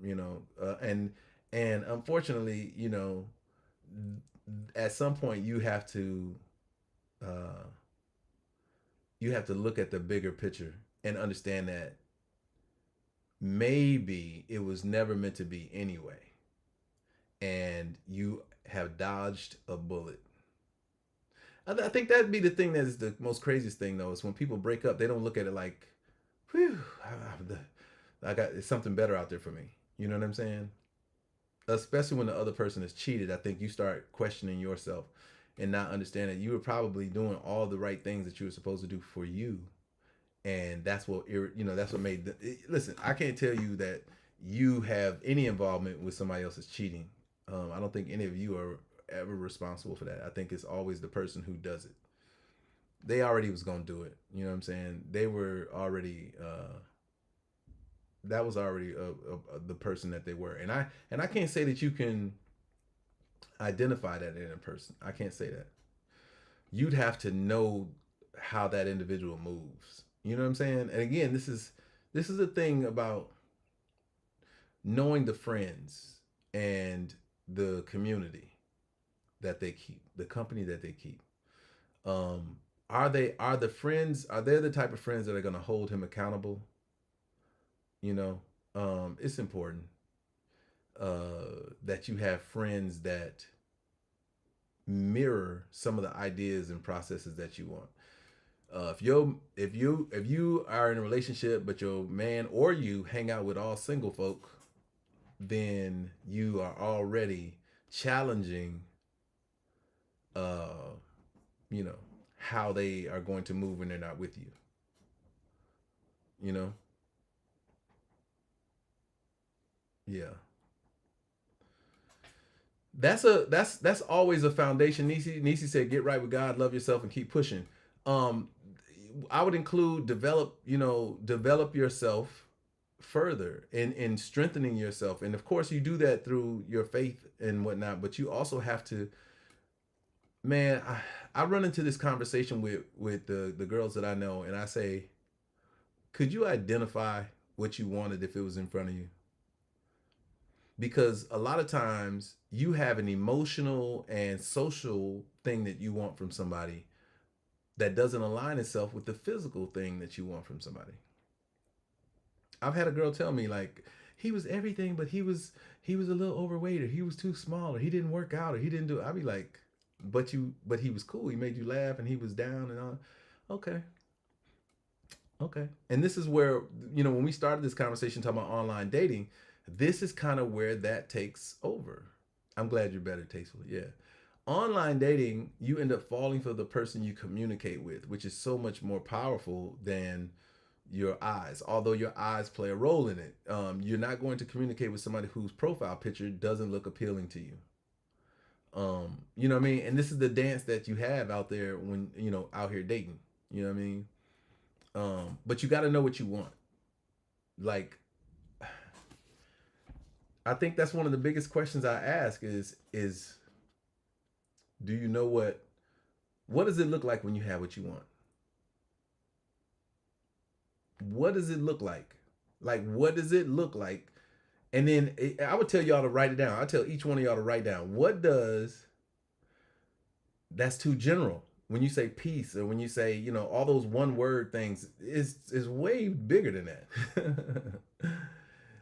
And unfortunately, at some point uh, you have to look at the bigger picture and understand that maybe it was never meant to be anyway, and you have dodged a bullet. I think that'd be the thing that is the most craziest thing, though, is when people break up, they don't look at it like, whew, I got something better out there for me. You know what I'm saying? Especially when the other person is cheated, I think you start questioning yourself and not understanding you were probably doing all the right things that you were supposed to do for you, and that's what made listen. I can't tell you that you have any involvement with somebody else's cheating. I don't think any of you are ever responsible for that. I think it's always the person who does it. They already was gonna do it. You know what I'm saying? They were already. That was already the person that they were, and I can't say that you can identify that in a person. I can't say that. You'd have to know how that individual moves. You know what I'm saying? And again, this is the thing about knowing the friends and the community that they keep, the company that they keep. Um, are they the type of friends that are going to hold him accountable? You know, it's important that you have friends that mirror some of the ideas and processes that you want. If you are in a relationship, but your man or you hang out with all single folk, then you are already challenging, uh, you know, how they are going to move when they're not with you. You know, yeah. That's always a foundation. Nisi said, "Get right with God, love yourself, and keep pushing." Um, I would include develop yourself further in strengthening yourself, and of course you do that through your faith and whatnot. But you also have to, man. I run into this conversation with the girls that I know, and I say, could you identify what you wanted if it was in front of you? Because a lot of times you have an emotional and social thing that you want from somebody that doesn't align itself with the physical thing that you want from somebody. I've had a girl tell me, like, he was everything, but he was a little overweight, or he was too small, or he didn't work out, or he didn't do it. I'd be like, but he was cool. He made you laugh, and he was down and all. Okay, okay. And this is where, when we started this conversation talking about online dating, this is kind of where that takes over. I'm glad you're better tastefully. Yeah. Online dating, you end up falling for the person you communicate with, which is so much more powerful than your eyes, although your eyes play a role in it. You're not going to communicate with somebody whose profile picture doesn't look appealing to you. You know what I mean? And this is the dance that you have out there when, out here dating. You know what I mean? But you got to know what you want. Like, I think that's one of the biggest questions I ask is do you know what does it look like when you have what you want? What does it look like? Like, what does it look like? And then I would tell y'all to write it down. I tell each one of y'all to write down what does, that's too general. When you say peace, or when you say, all those one word things, is way bigger than that.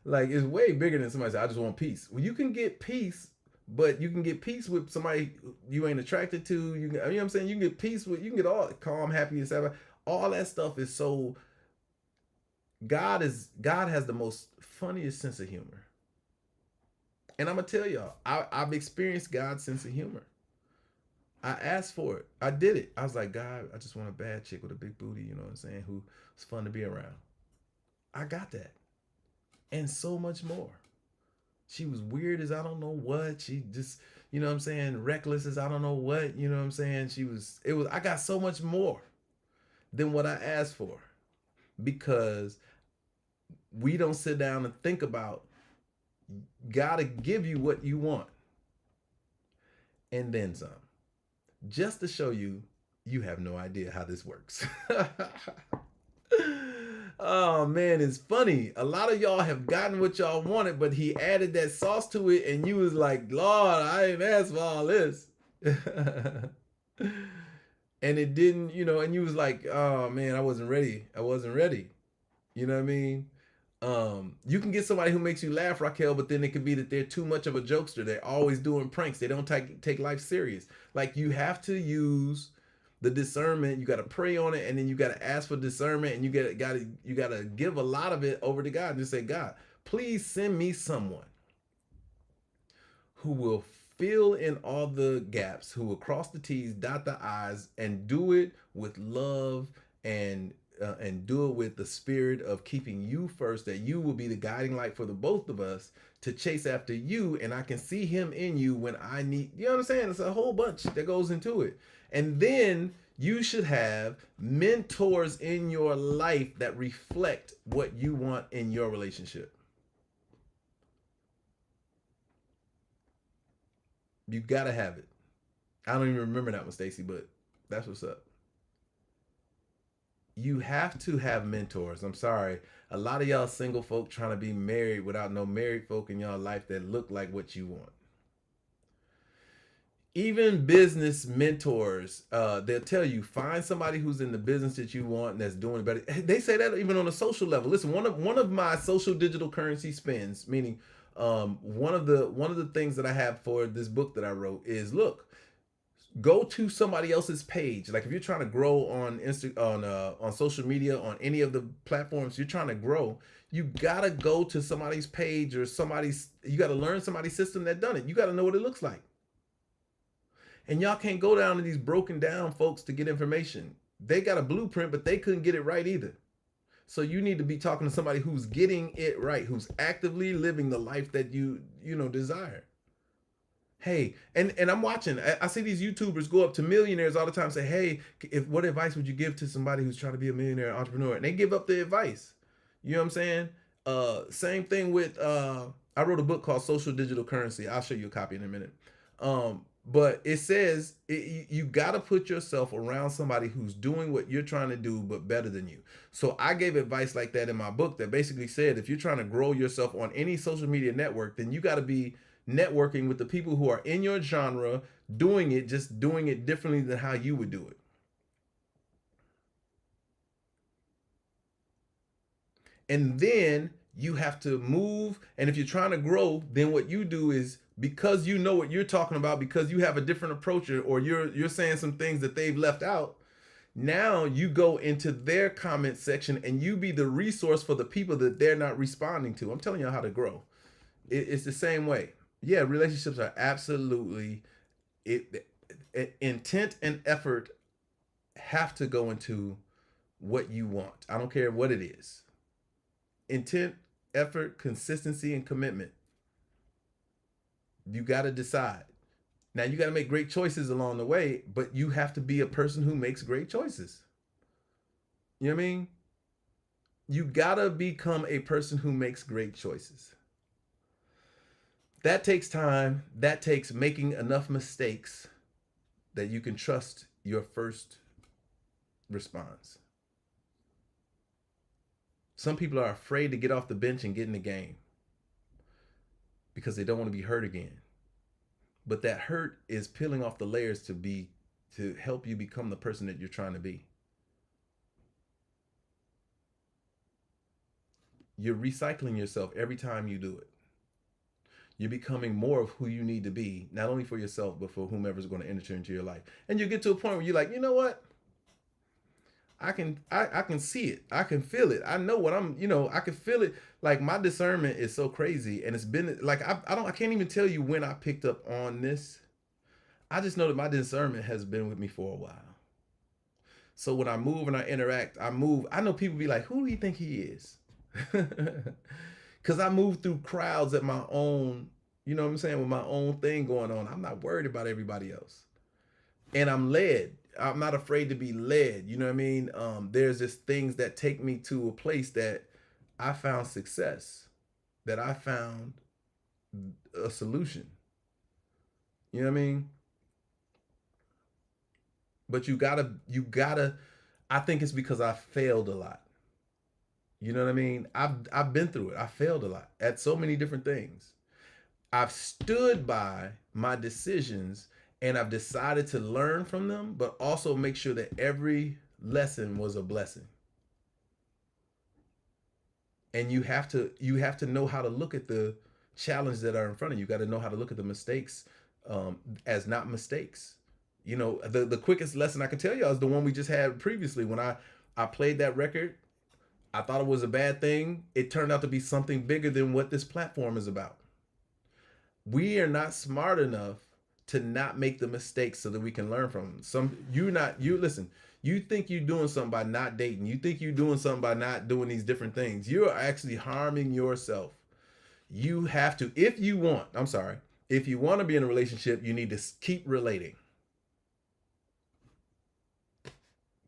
Like, it's way bigger than somebody say, I just want peace. Well, you can get peace, but you can get peace with somebody you ain't attracted to. You know what I'm saying? You can get peace with, you can get all calm, happy, and sad. All that stuff is so. God has the most funniest sense of humor. And I'm gonna tell y'all, I've experienced God's sense of humor. I asked for it. I did it. I was like, God, I just want a bad chick with a big booty, you know what I'm saying, who's fun to be around. I got that. And so much more. She was weird as I don't know what. She just, you know what I'm saying, reckless as I don't know what, you know what I'm saying? I got so much more than what I asked for. Because we don't sit down and think about, gotta give you what you want. And then some. Just to show you, you have no idea how this works. Oh man, it's funny. A lot of y'all have gotten what y'all wanted, but he added that sauce to it, and you was like, Lord, I ain't asked for all this. And it didn't, and you was like, oh man, I wasn't ready. You know what I mean? You can get somebody who makes you laugh, Raquel, but then it could be that they're too much of a jokester. They're always doing pranks. They don't take life serious. Like, you have to use the discernment. You got to pray on it, and then you got to ask for discernment, and you got to give a lot of it over to God and just say, God, please send me someone who will fill in all the gaps, who will cross the T's, dot the I's, and do it with love and do it with the spirit of keeping you first, that you will be the guiding light for the both of us to chase after you, and I can see him in you when I need, you know what I'm saying? It's a whole bunch that goes into it. And then you should have mentors in your life that reflect what you want in your relationship. You gotta have it. I don't even remember that one, Stacy, but that's what's up. You have to have mentors. I'm sorry. A lot of y'all single folk trying to be married without no married folk in y'all life that look like what you want. Even business mentors, they'll tell you, find somebody who's in the business that you want and that's doing it better. They say that even on a social level. Listen, one of my social digital currency spends, meaning one of the things that I have for this book that I wrote is, look, go to somebody else's page. Like, if you're trying to grow on on social media, on any of the platforms you're trying to grow, you gotta go to somebody's page, or you gotta learn somebody's system that done it. You gotta know what it looks like. And y'all can't go down to these broken down folks to get information. They got a blueprint, but they couldn't get it right either. So you need to be talking to somebody who's getting it right, who's actively living the life that you desire. Hey, and I'm watching. I see these YouTubers go up to millionaires all the time and say, hey, what advice would you give to somebody who's trying to be a millionaire entrepreneur? And they give up the advice. You know what I'm saying? Same thing with, I wrote a book called Social Digital Currency. I'll show you a copy in a minute. But it says you got to put yourself around somebody who's doing what you're trying to do, but better than you. So I gave advice like that in my book that basically said, if you're trying to grow yourself on any social media network, then you got to be networking with the people who are in your genre, just doing it differently than how you would do it. And then you have to move. And if you're trying to grow, then what you do is, because you know what you're talking about, because you have a different approach, or you're saying some things that they've left out, now you go into their comment section and you be the resource for the people that they're not responding to. I'm telling you how to grow. It's the same way. Yeah, relationships are absolutely intent and effort have to go into what you want. I don't care what it is. Intent, effort, consistency, and commitment. You got to decide. Now, you got to make great choices along the way, but you have to be a person who makes great choices. You know what I mean? You got to become a person who makes great choices. That takes time. That takes making enough mistakes that you can trust your first response. Some people are afraid to get off the bench and get in the game because they don't want to be hurt again. But that hurt is peeling off the layers to help you become the person that you're trying to be. You're recycling yourself every time you do it. You're becoming more of who you need to be, not only for yourself, but for whomever's going to enter into your life. And you get to a point where you're like, you know what? I can see it. I can feel it. I know what I'm, I can feel it. Like, my discernment is so crazy. And it's been like, I can't even tell you when I picked up on this. I just know that my discernment has been with me for a while. So when I move and I interact, I know people be like, who do you think he is? Because I move through crowds at my own, you know what I'm saying, with my own thing going on. I'm not worried about everybody else. And I'm led. I'm not afraid to be led. You know what I mean? There's just things that take me to a place that I found success, that I found a solution. You know what I mean? But you gotta, I think it's because I failed a lot. You know what I mean? I've been through it. I failed a lot at so many different things. I've stood by my decisions and I've decided to learn from them, but also make sure that every lesson was a blessing. And you have to know how to look at the challenges that are in front of you. You got to know how to look at the mistakes as not mistakes. The quickest lesson I can tell you is the one we just had previously. When I played that record, I thought it was a bad thing. It turned out to be something bigger than what this platform is about. We are not smart enough to not make the mistakes so that we can learn from them. Listen, you think you're doing something by not dating. You think you're doing something by not doing these different things. You're actually harming yourself. You have to, if you want to be in a relationship, you need to keep relating.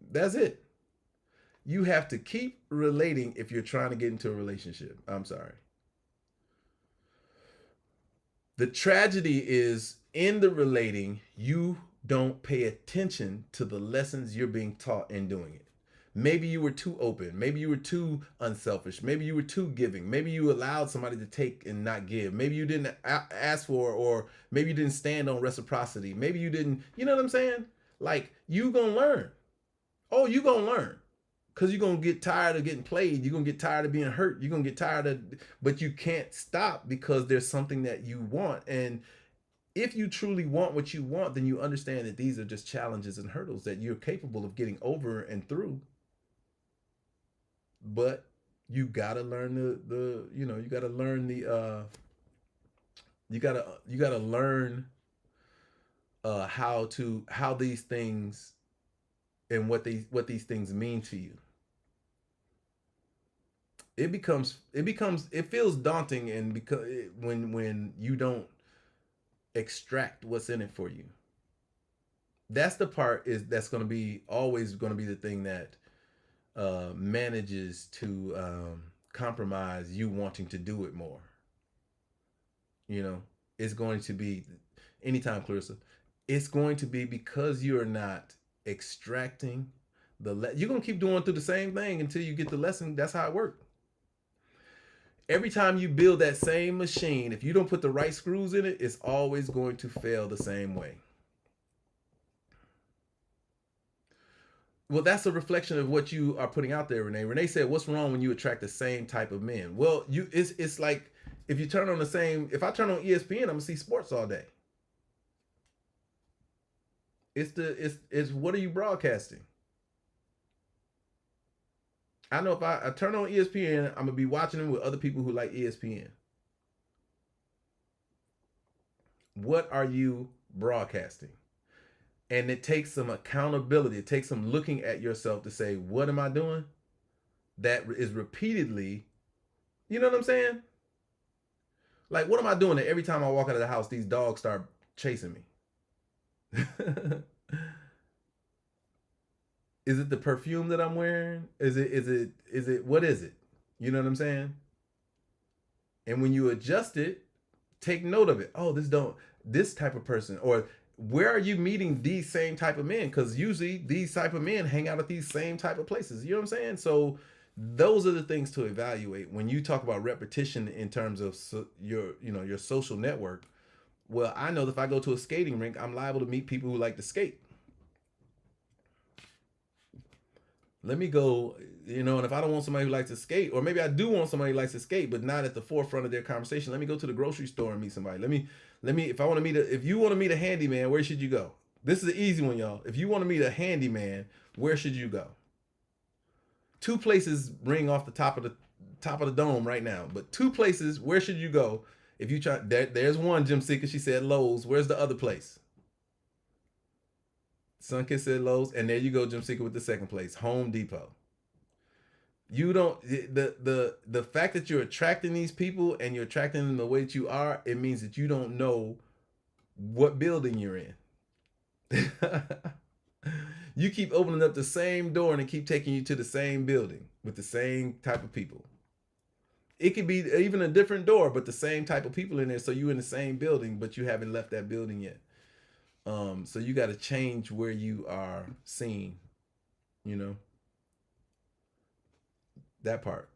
That's it. You have to keep relating if you're trying to get into a relationship. I'm sorry. The tragedy is in the relating, you don't pay attention to the lessons you're being taught in doing it. Maybe you were too open. Maybe you were too unselfish. Maybe you were too giving. Maybe you allowed somebody to take and not give. Maybe you didn't ask for, or maybe you didn't stand on reciprocity. Maybe you didn't, you know what I'm saying? Like, you gonna learn. Oh, you gonna learn. Because you're going to get tired of getting played. You're going to get tired of being hurt. You're going to get tired of, but you can't stop because there's something that you want. And if you truly want what you want, then you understand that these are just challenges and hurdles that you're capable of getting over and through. But you got to learn you got to learn you got to learn how these things and what these things mean to you. It feels daunting, and because when you don't extract what's in it for you. That's the part that's going to be always going to be the thing that manages to compromise you wanting to do it more. It's going to be, anytime, Clarissa, it's going to be because you're not extracting you're going to keep doing through the same thing until you get the lesson. That's how it works. Every time you build that same machine, if you don't put the right screws in it, it's always going to fail the same way. Well, that's a reflection of what you are putting out there, Renee. Renee said, what's wrong when you attract the same type of men? Well, it's like if I turn on ESPN, I'm gonna see sports all day. It's what are you broadcasting? I know if I turn on ESPN, I'm gonna be watching them with other people who like ESPN. What are you broadcasting? And it takes some accountability. It takes some looking at yourself to say, what am I doing? That is repeatedly, you know what I'm saying? Like, what am I doing that every time I walk out of the house, these dogs start chasing me? Is it the perfume that I'm wearing? Is it what is it? You know what I'm saying? And when you adjust it, take note of it. Oh, this type of person, or where are you meeting these same type of men? Because usually these type of men hang out at these same type of places. You know what I'm saying? So those are the things to evaluate when you talk about repetition in terms of your social network. Well, I know that if I go to a skating rink, I'm liable to meet people who like to skate. Let me go, and if I don't want somebody who likes to skate, or maybe I do want somebody who likes to skate, but not at the forefront of their conversation, let me go to the grocery store and meet somebody. Let me, if I want to meet if you want to meet a handyman, where should you go? This is an easy one, y'all. If you want to meet a handyman, where should you go? Two places ring off the top of the dome right now, but two places, where should you go? If you try, there's one, Jim Seeker, she said Lowe's. Where's the other place? Sunkiss said Lowe's, and there you go, Jim Seeker, with the second place, Home Depot. You don't the fact that you're attracting these people and you're attracting them the way that you are, it means that you don't know what building you're in. You keep opening up the same door and it keep taking you to the same building with the same type of people. It could be even a different door, but the same type of people in there. So you're in the same building, but you haven't left that building yet. So you got to change where you are seen, you know, that part.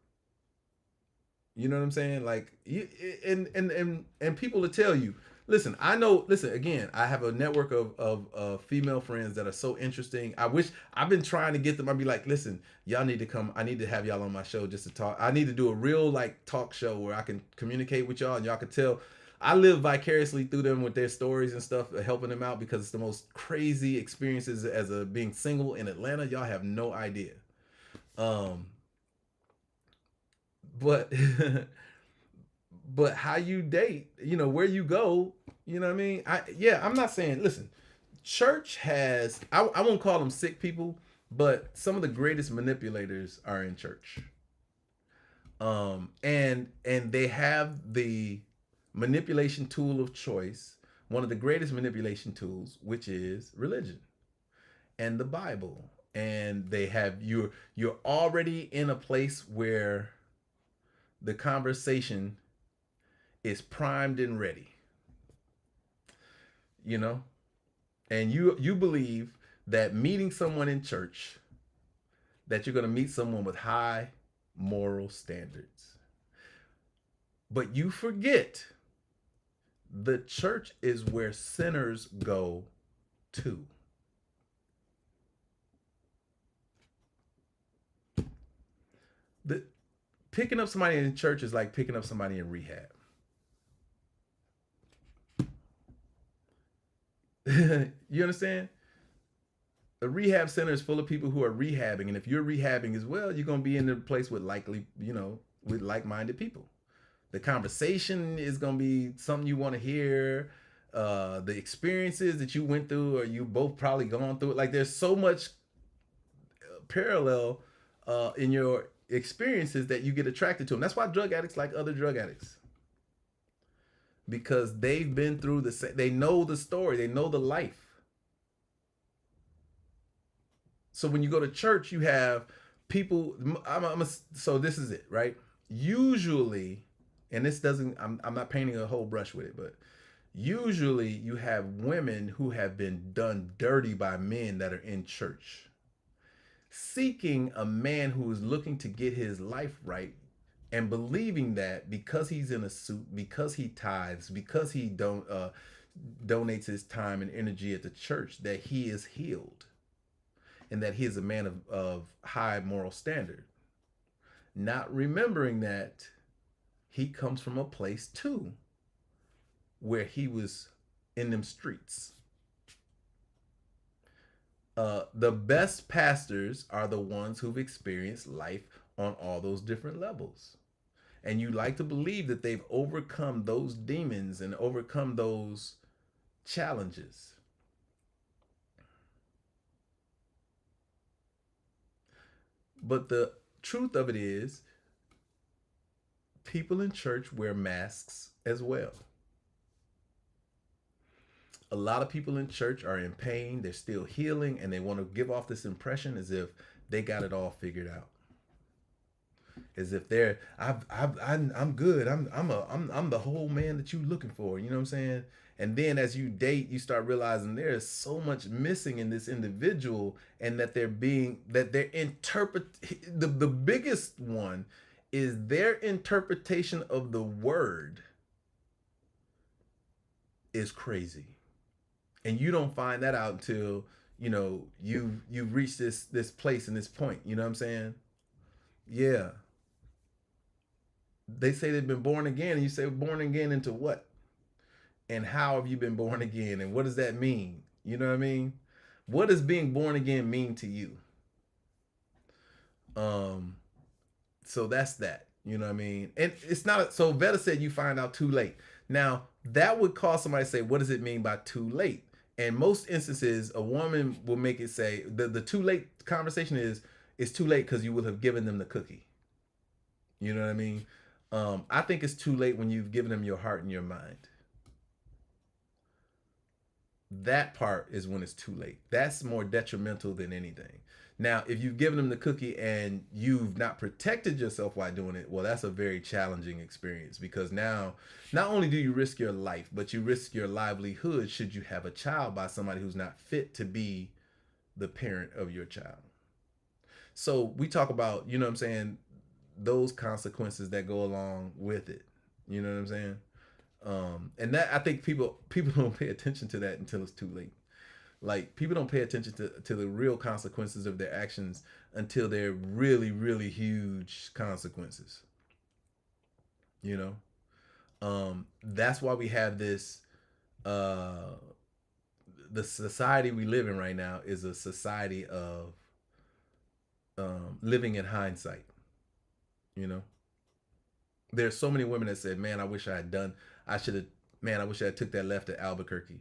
You know what I'm saying? Like, and people will tell you, listen, I know, listen, again, I have a network of female friends that are so interesting. I wish I've been trying to get them. I'd be like, listen, y'all need to come. I need to have y'all on my show just to talk. I need to do a real like talk show where I can communicate with y'all and y'all can tell. I live vicariously through them with their stories and stuff, helping them out because it's the most crazy experiences as a being single in Atlanta. Y'all have no idea. Um, but but how you date, where you go, you know what I mean? I'm not saying, listen, church has, I won't call them sick people, but some of the greatest manipulators are in church. And they have the manipulation tool of choice, one of the greatest manipulation tools, which is religion and the Bible. And they have you're already in a place where the conversation is primed and ready, you know, and you believe that meeting someone in church, that you're going to meet someone with high moral standards, but you forget the church is where sinners go to. The Picking up somebody in church is like picking up somebody in rehab. You understand? A rehab center is full of people who are rehabbing, and if you're rehabbing as well, you're gonna be in a place with with like-minded people. The conversation is gonna be something you want to hear. The experiences that you went through, or you both probably gone through it. Like there's so much parallel in your experiences that you get attracted to them. That's why drug addicts like other drug addicts, because they've been through they know the story, they know the life. So when you go to church, you have people. So this is it, right? Usually, and this doesn't. I'm not painting a whole brush with it, but usually you have women who have been done dirty by men that are in church, seeking a man who is looking to get his life right, and believing that because he's in a suit, because he tithes, because he don't donates his time and energy at the church, that he is healed and that he is a man of high moral standard, not remembering that he comes from a place too where he was in them streets. The best pastors are the ones who've experienced life on all those different levels. And you like to believe that they've overcome those demons and overcome those challenges. But the truth of it is, people in church wear masks as well. A lot of people in church are in pain, they're still healing, and they want to give off this impression as if they got it all figured out. As if I'm good. I'm the whole man that you looking for. You know what I'm saying? And then as you date, you start realizing there is so much missing in this individual, and that they're interpret the biggest one is their interpretation of the word is crazy. And you don't find that out until you've reached this place and this point. You know what I'm saying? Yeah. They say they've been born again, and you say born again into what? And how have you been born again? And what does that mean? You know what I mean? What does being born again mean to you? Um, so that's that. You know what I mean? And it's not so Veta said you find out too late. Now, that would cause somebody to say, what does it mean by too late? And most instances, a woman will make it say the too late conversation is it's too late because you will have given them the cookie. You know what I mean? I think it's too late when you've given them your heart and your mind. That part is when it's too late. That's more detrimental than anything. Now, if you've given them the cookie and you've not protected yourself while doing it, well, that's a very challenging experience, because now not only do you risk your life, but you risk your livelihood should you have a child by somebody who's not fit to be the parent of your child. So we talk about, you know what I'm saying, those consequences that go along with it. You know what I'm saying? And that, I think people don't pay attention to that until it's too late. Like, people don't pay attention to the real consequences of their actions until they're really, really huge consequences. You know? That's why we have this the society we live in right now is a society of living in hindsight. You know? There's so many women that said, man, I wish I had done I should have man, I wish I had took that left at Albuquerque.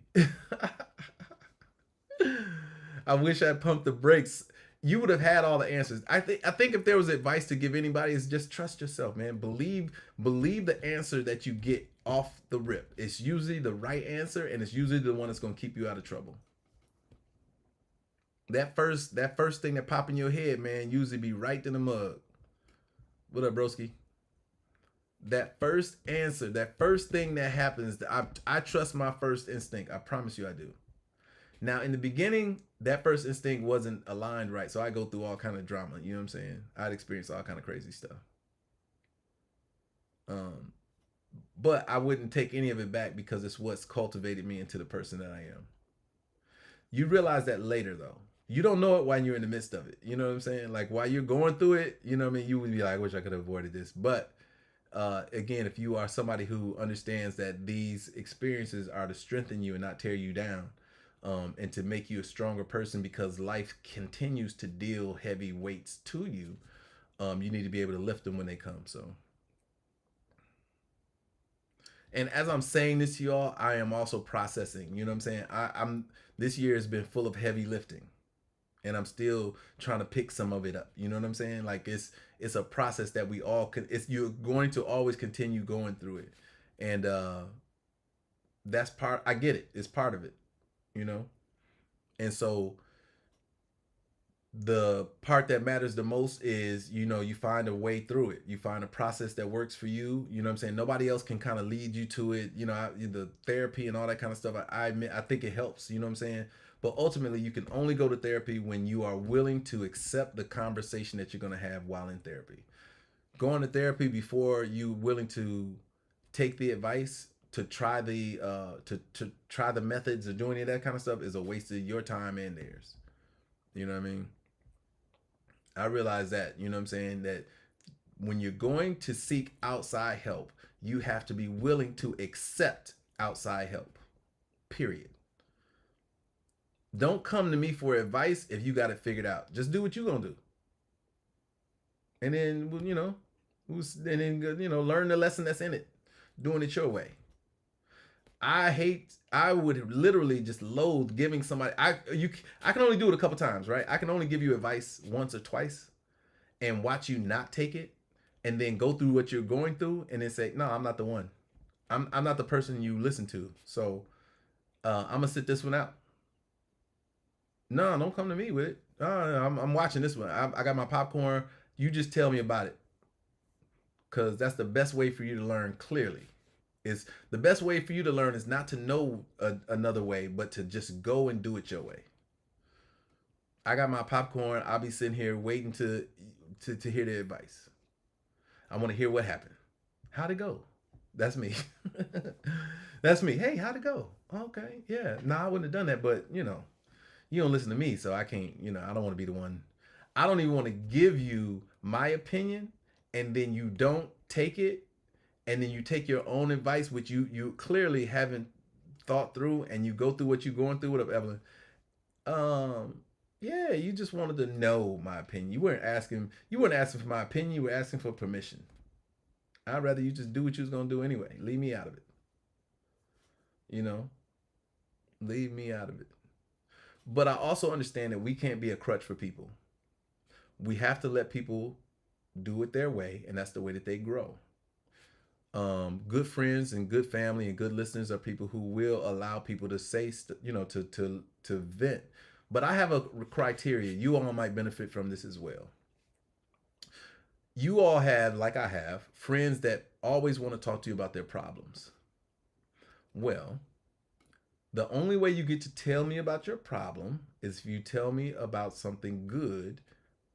I wish I pumped the brakes. You would have had all the answers. I think if there was advice to give anybody, is just trust yourself, man. Believe the answer that you get off the rip. It's usually the right answer, and it's usually the one that's gonna keep you out of trouble. That first thing that pop in your head, man, usually be right in the mug. What up, broski? That first answer, that first thing that happens, I trust my first instinct. I promise you I do. Now, in the beginning, that first instinct wasn't aligned right, so I go through all kind of drama. You know what I'm saying? I'd experience all kind of crazy stuff. Um, but I wouldn't take any of it back because it's what's cultivated me into the person that I am. You realize that later, though. You don't know it while you're in the midst of it. You know what I'm saying? Like, while you're going through it, you know what I mean? You would be like, I wish I could have avoided this. But again, if you are somebody who understands that these experiences are to strengthen you and not tear you down, and to make you a stronger person, because life continues to deal heavy weights to you, you need to be able to lift them when they come. So, and as I'm saying this to y'all, I am also processing. You know what I'm saying? I'm this year has been full of heavy lifting, and I'm still trying to pick some of it up. You know what I'm saying? Like, it's a process that we all can. It's You're going to always continue going through it, and that's part. I get it. It's part of it. You know, and so the part that matters the most is, you find a way through it. You find a process that works for you. You know what I'm saying? Nobody else can kind of lead you to it. The therapy and all that kind of stuff, I admit, I think it helps. You know what I'm saying? But ultimately, you can only go to therapy when you are willing to accept the conversation that you're going to have while in therapy. Going to therapy before you willing to take the advice, to try to try the methods of doing any of that kind of stuff, is a waste of your time and theirs. You know what I mean? I realize that. You know what I'm saying? That when you're going to seek outside help, you have to be willing to accept outside help. Period. Don't come to me for advice if you got it figured out. Just do what you're gonna do, and then learn the lesson that's in it. Doing it your way. I would literally just loathe giving somebody. I can only do it a couple times, right? I can only give you advice once or twice, and watch you not take it, and then go through what you're going through, and then say, "No, I'm not the one. I'm not the person you listen to. So I'm gonna sit this one out. No, don't come to me with it. I'm watching this one. I got my popcorn. You just tell me about it, because that's the best way for you to learn clearly. Is the best way for you to learn is not to know another way, but to just go and do it your way. I got my popcorn. I'll be sitting here waiting to hear the advice. I want to hear what happened. How'd it go? That's me. That's me. Hey, how'd it go? Okay, yeah. No, I wouldn't have done that, but you don't listen to me, so I can't. I don't want to be the one. I don't even want to give you my opinion, and then you don't take it, and then you take your own advice, which you clearly haven't thought through, and you go through what you're going through with Evelyn. Yeah, you just wanted to know my opinion. You weren't asking for my opinion, you were asking for permission. I'd rather you just do what you was gonna do anyway. Leave me out of it. You know? Leave me out of it. But I also understand that we can't be a crutch for people. We have to let people do it their way, and that's the way that they grow. Good friends and good family and good listeners are people who will allow people to say, to vent. But I have a criteria. You all might benefit from this as well. You all have, like I have, friends that always want to talk to you about their problems. Well, the only way you get to tell me about your problem is if you tell me about something good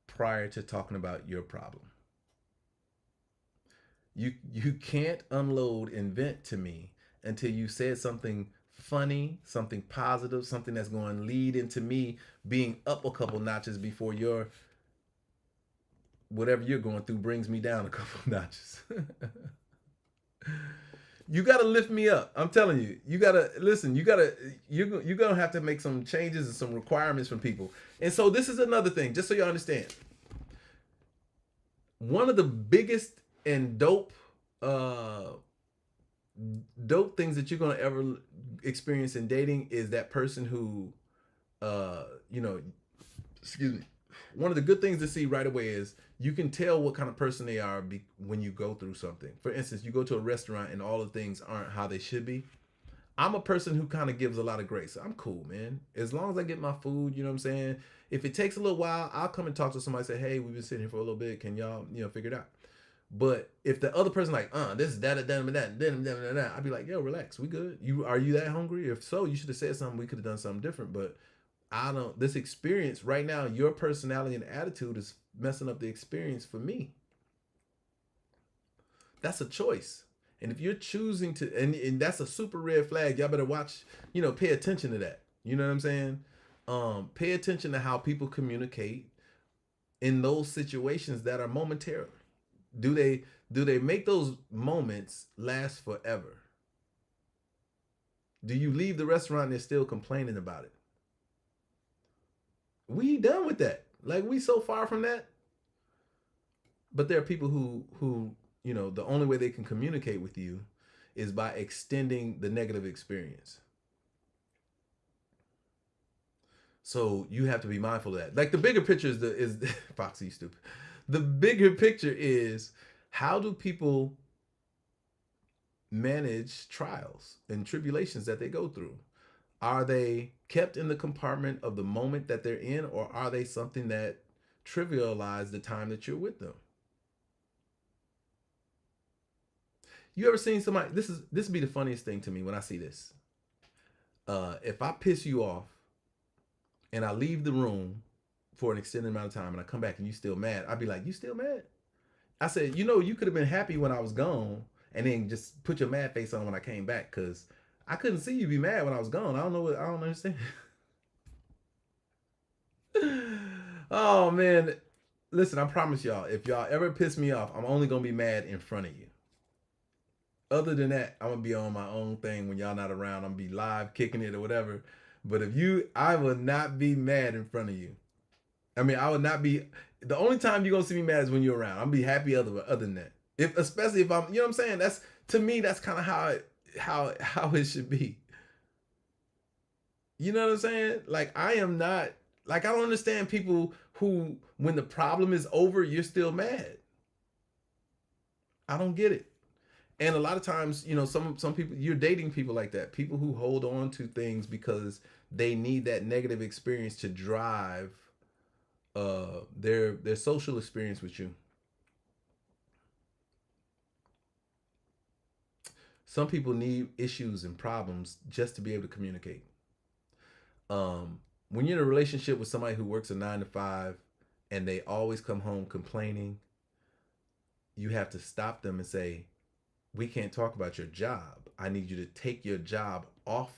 prior to talking about your problem. You can't unload and vent to me until you said something funny, something positive, something that's going to lead into me being up a couple notches before your whatever you're going through brings me down a couple notches. You got to lift me up. I'm telling you. You got to listen. You're going to have to make some changes and some requirements from people. And so this is another thing, just so you understand. One of the biggest and dope things that you're going to ever experience in dating is that person who excuse me, one of the good things to see right away is you can tell what kind of person they are when you go through something. For instance, you go to a restaurant and all the things aren't how they should be. I'm a person who kind of gives a lot of grace. I'm cool, man. As long as I get my food, you know what I'm saying? If it takes a little while, I'll come and talk to somebody and say, hey, we've been sitting here for a little bit. Can y'all, figure it out? But if the other person like, this is that, I'd be like, yo, relax. We good. Are you that hungry? If so, you should have said something. We could have done something different. But this experience right now, your personality and attitude is messing up the experience for me. That's a choice. And if you're choosing to, and that's a super red flag, y'all better watch, pay attention to that. You know what I'm saying? Pay attention to how people communicate in those situations that are momentary. Do they make those moments last forever? Do you leave the restaurant and they're still complaining about it? We done with that. Like, we so far from that. But there are people who the only way they can communicate with you is by extending the negative experience. So you have to be mindful of that. Like, the bigger picture is Foxy, stupid. The bigger picture is, how do people manage trials and tribulations that they go through? Are they kept in the compartment of the moment that they're in, or are they something that trivialize the time that you're with them? You ever seen somebody? This would be the funniest thing to me when I see this. If I piss you off and I leave the room for an extended amount of time and I come back and you still mad, I'd be like, you still mad? I said, you could have been happy when I was gone and then just put your mad face on when I came back, because I couldn't see you be mad when I was gone. I don't understand. Oh, man. Listen, I promise y'all, if y'all ever piss me off, I'm only going to be mad in front of you. Other than that, I'm going to be on my own thing when y'all not around. I'm going to be live kicking it or whatever. But I will not be mad in front of you. I mean, I would not be. The only time you're going to see me mad is when you're around. I'm going to be happy other than that. Especially if I'm, you know what I'm saying? To me, that's kind of how it should be. You know what I'm saying? Like, I am not Like I don't understand people who, when the problem is over, you're still mad. I don't get it. And a lot of times, some people, you're dating people like that. People who hold on to things because they need that negative experience to drive their social experience with you. Some people need issues and problems just to be able to communicate. When you're in a relationship with somebody who works a 9 to 5 and they always come home complaining, you have to stop them and say, we can't talk about your job. I need you to take your job off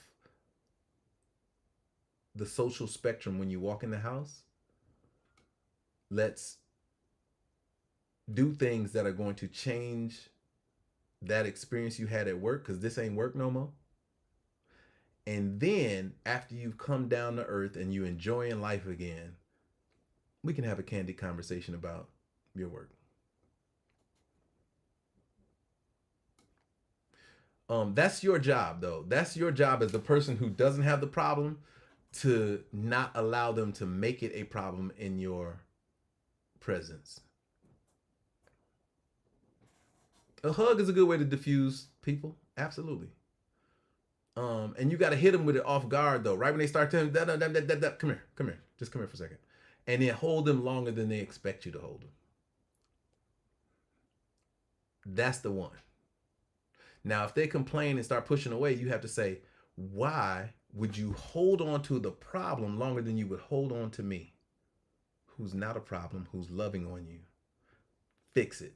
the social spectrum when you walk in the house. Let's do things that are going to change that experience you had at work, because this ain't work no more. And then after you've come down to earth and you enjoying life again, we can have a candid conversation about your work. That's your job, though. That's your job as the person who doesn't have the problem, to not allow them to make it a problem in your presence. A hug is a good way to diffuse people. Absolutely. And you got to hit them with it off guard, though. Right when they start telling, come here, come here, just come here for a second, and then hold them longer than they expect you to hold them. That's the one. Now, if they complain and start pushing away, you have to say, why would you hold on to the problem longer than you would hold on to me, who's not a problem, who's loving on you? Fix it.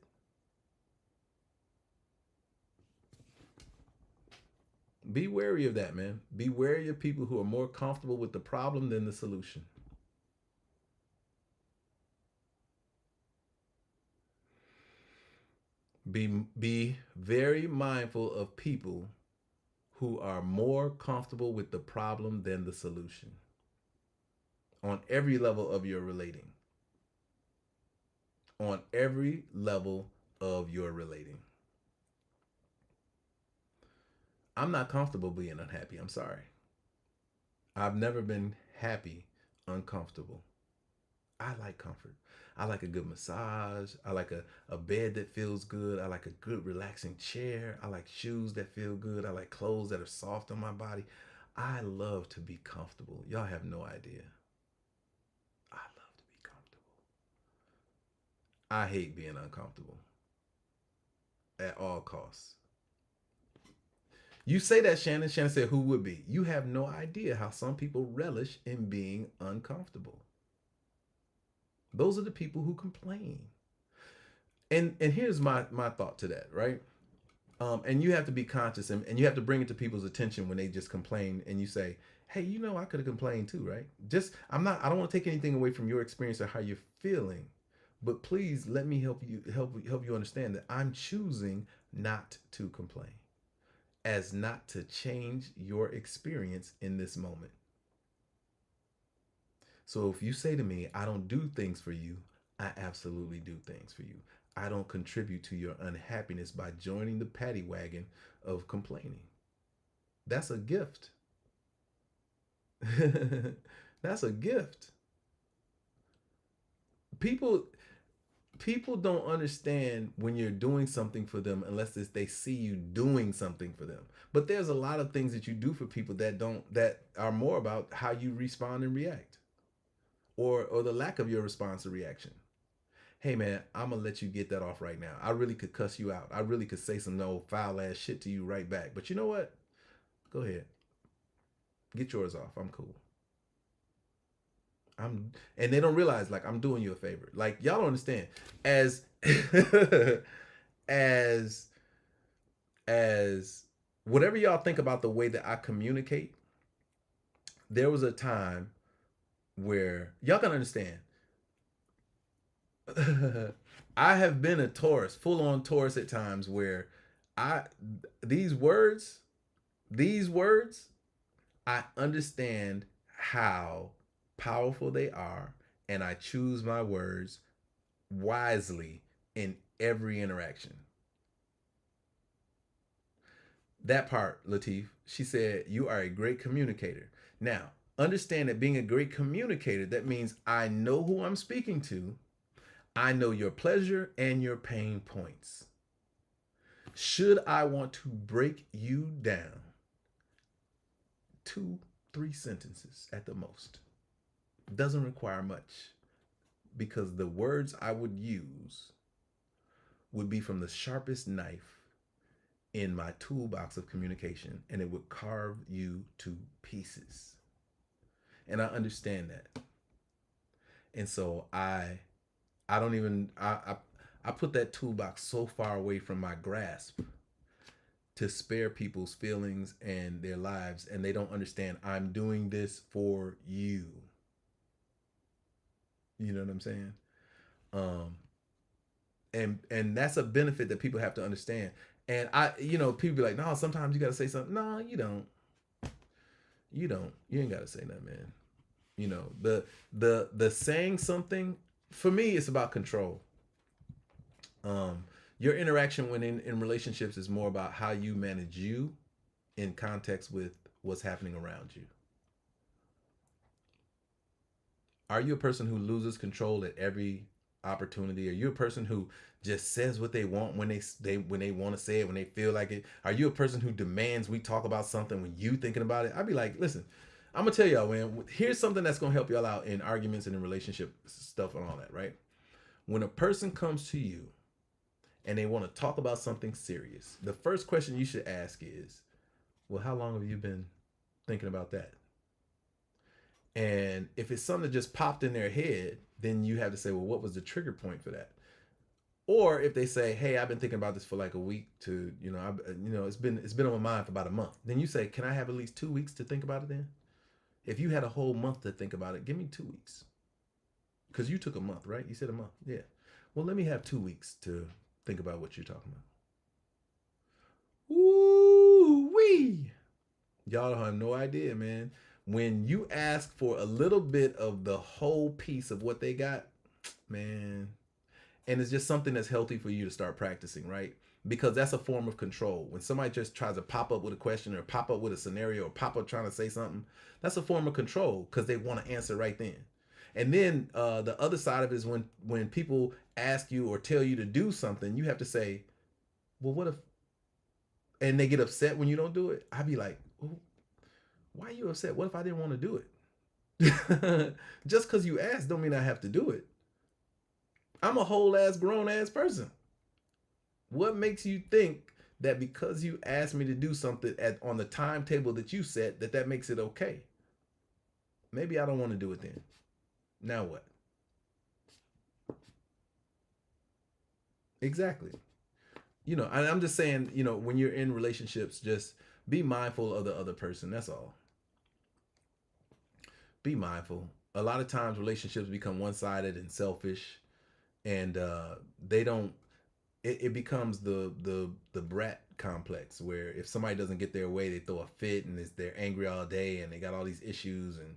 Be wary of that, man. Be wary of people who are more comfortable with the problem than the solution. Be very mindful of people who are more comfortable with the problem than the solution on every level of your relating. On every level of your relating. I'm not comfortable being unhappy. I'm sorry. I've never been happy uncomfortable. I like comfort. I like a good massage. I like a bed that feels good. I like a good relaxing chair. I like shoes that feel good. I like clothes that are soft on my body. I love to be comfortable. Y'all have no idea. I love to be comfortable. I hate being uncomfortable at all costs. You say that, Shannon. Shannon said, who would be? You have no idea how some people relish in being uncomfortable. Those are the people who complain. And here's my thought to that, right? And you have to be conscious, and you have to bring it to people's attention when they just complain, and you say, hey, I could have complained too, right? I don't want to take anything away from your experience or how you're feeling, but please let me help you understand that I'm choosing not to complain, as not to change your experience in this moment. So if you say to me, I don't do things for you, I absolutely do things for you. I don't contribute to your unhappiness by joining the paddy wagon of complaining. That's a gift. That's a gift. People don't understand when you're doing something for them unless they see you doing something for them. But there's a lot of things that you do for people that are more about how you respond and react, or the lack of your response or reaction. Hey man, I'm gonna let you get that off right now. I really could cuss you out. I really could say some no foul ass shit to you right back. But you know what? Go ahead. Get yours off. I'm cool. And they don't realize, like, I'm doing you a favor. Like, y'all don't understand. As as as whatever y'all think about the way that I communicate, there was a time where y'all can understand. I have been a Taurus, full on Taurus at times, where I these words, I understand how powerful they are, and I choose my words wisely in every interaction. That part, Latif, she said, you are a great communicator. Now, Understand that being a great communicator, that means I know who I'm speaking to. I know your pleasure and your pain points. Should I want to break you down, 2, 3 sentences at the most. Doesn't require much because the words I would use would be from the sharpest knife in my toolbox of communication, and it would carve you to pieces. And I understand that. And so I don't even I put that toolbox so far away from my grasp to spare people's feelings and their lives, and they don't understand I'm doing this for you. You know what I'm saying? Um and that's a benefit that people have to understand. And people be like, no, sometimes you gotta say something. No, you don't. You don't. You ain't gotta say that, man. The saying something, for me, it's about control. Um, your interaction when in relationships is more about how you manage you in context with what's happening around you. Are you a person who loses control at every opportunity? Are you a person who just says what they want when they want to say it, when they feel like it? Are you a person who demands we talk about something when you thinking about it? I'd be like, listen, I'm gonna tell y'all, man. Here's something that's gonna help y'all out in arguments and in relationship stuff and all that, right? When a person comes to you and they want to talk about something serious, the first question you should ask is, well, how long have you been thinking about that? And if it's something that just popped in their head, then you have to say, well, what was the trigger point for that? Or if they say, hey, I've been thinking about this for like a week to, it's been on my mind for about a month. Then you say, can I have at least 2 weeks to think about it then? If you had a whole month to think about it, give me 2 weeks. Because you took a month, right? You said a month. Yeah. Well, let me have 2 weeks to think about what you're talking about. Ooh wee. Y'all have no idea, man. When you ask for a little bit of the whole piece of what they got, man, and it's just something that's healthy for you to start practicing, right? Because that's a form of control. When somebody just tries to pop up with a question or pop up with a scenario or pop up trying to say something, that's a form of control because they want to answer right then. And then the other side of it is when people ask you or tell you to do something, you have to say, well, what if, and they get upset when you don't do it. I'd be like, well, why are you upset? What if I didn't want to do it? Just because you asked don't mean I have to do it. I'm a whole ass grown ass person. What makes you think that because you asked me to do something on the timetable that you set, that makes it okay? Maybe I don't want to do it then. Now what? Exactly. I'm just saying, when you're in relationships, just be mindful of the other person. That's all. Be mindful. A lot of times relationships become one-sided and selfish, and they don't it becomes the brat complex where if somebody doesn't get their way, they throw a fit and they're angry all day and they got all these issues. And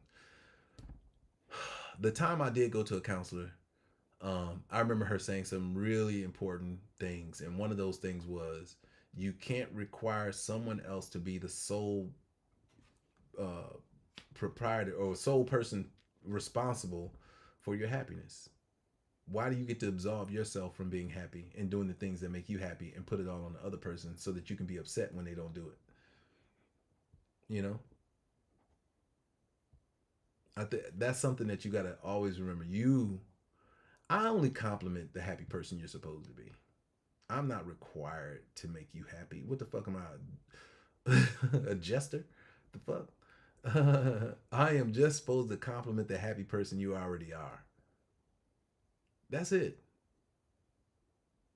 the time I did go to a counselor, I remember her saying some really important things, and one of those things was you can't require someone else to be the sole uh, proprietor or sole person responsible for your happiness. Why do you get to absolve yourself from being happy and doing the things that make you happy and put it all on the other person so that you can be upset when they don't do it? You know, that's something that you got to always remember. I only compliment the happy person you're supposed to be. I'm not required to make you happy. What the fuck am I? A jester? The fuck? I am just supposed to compliment the happy person you already are. That's it.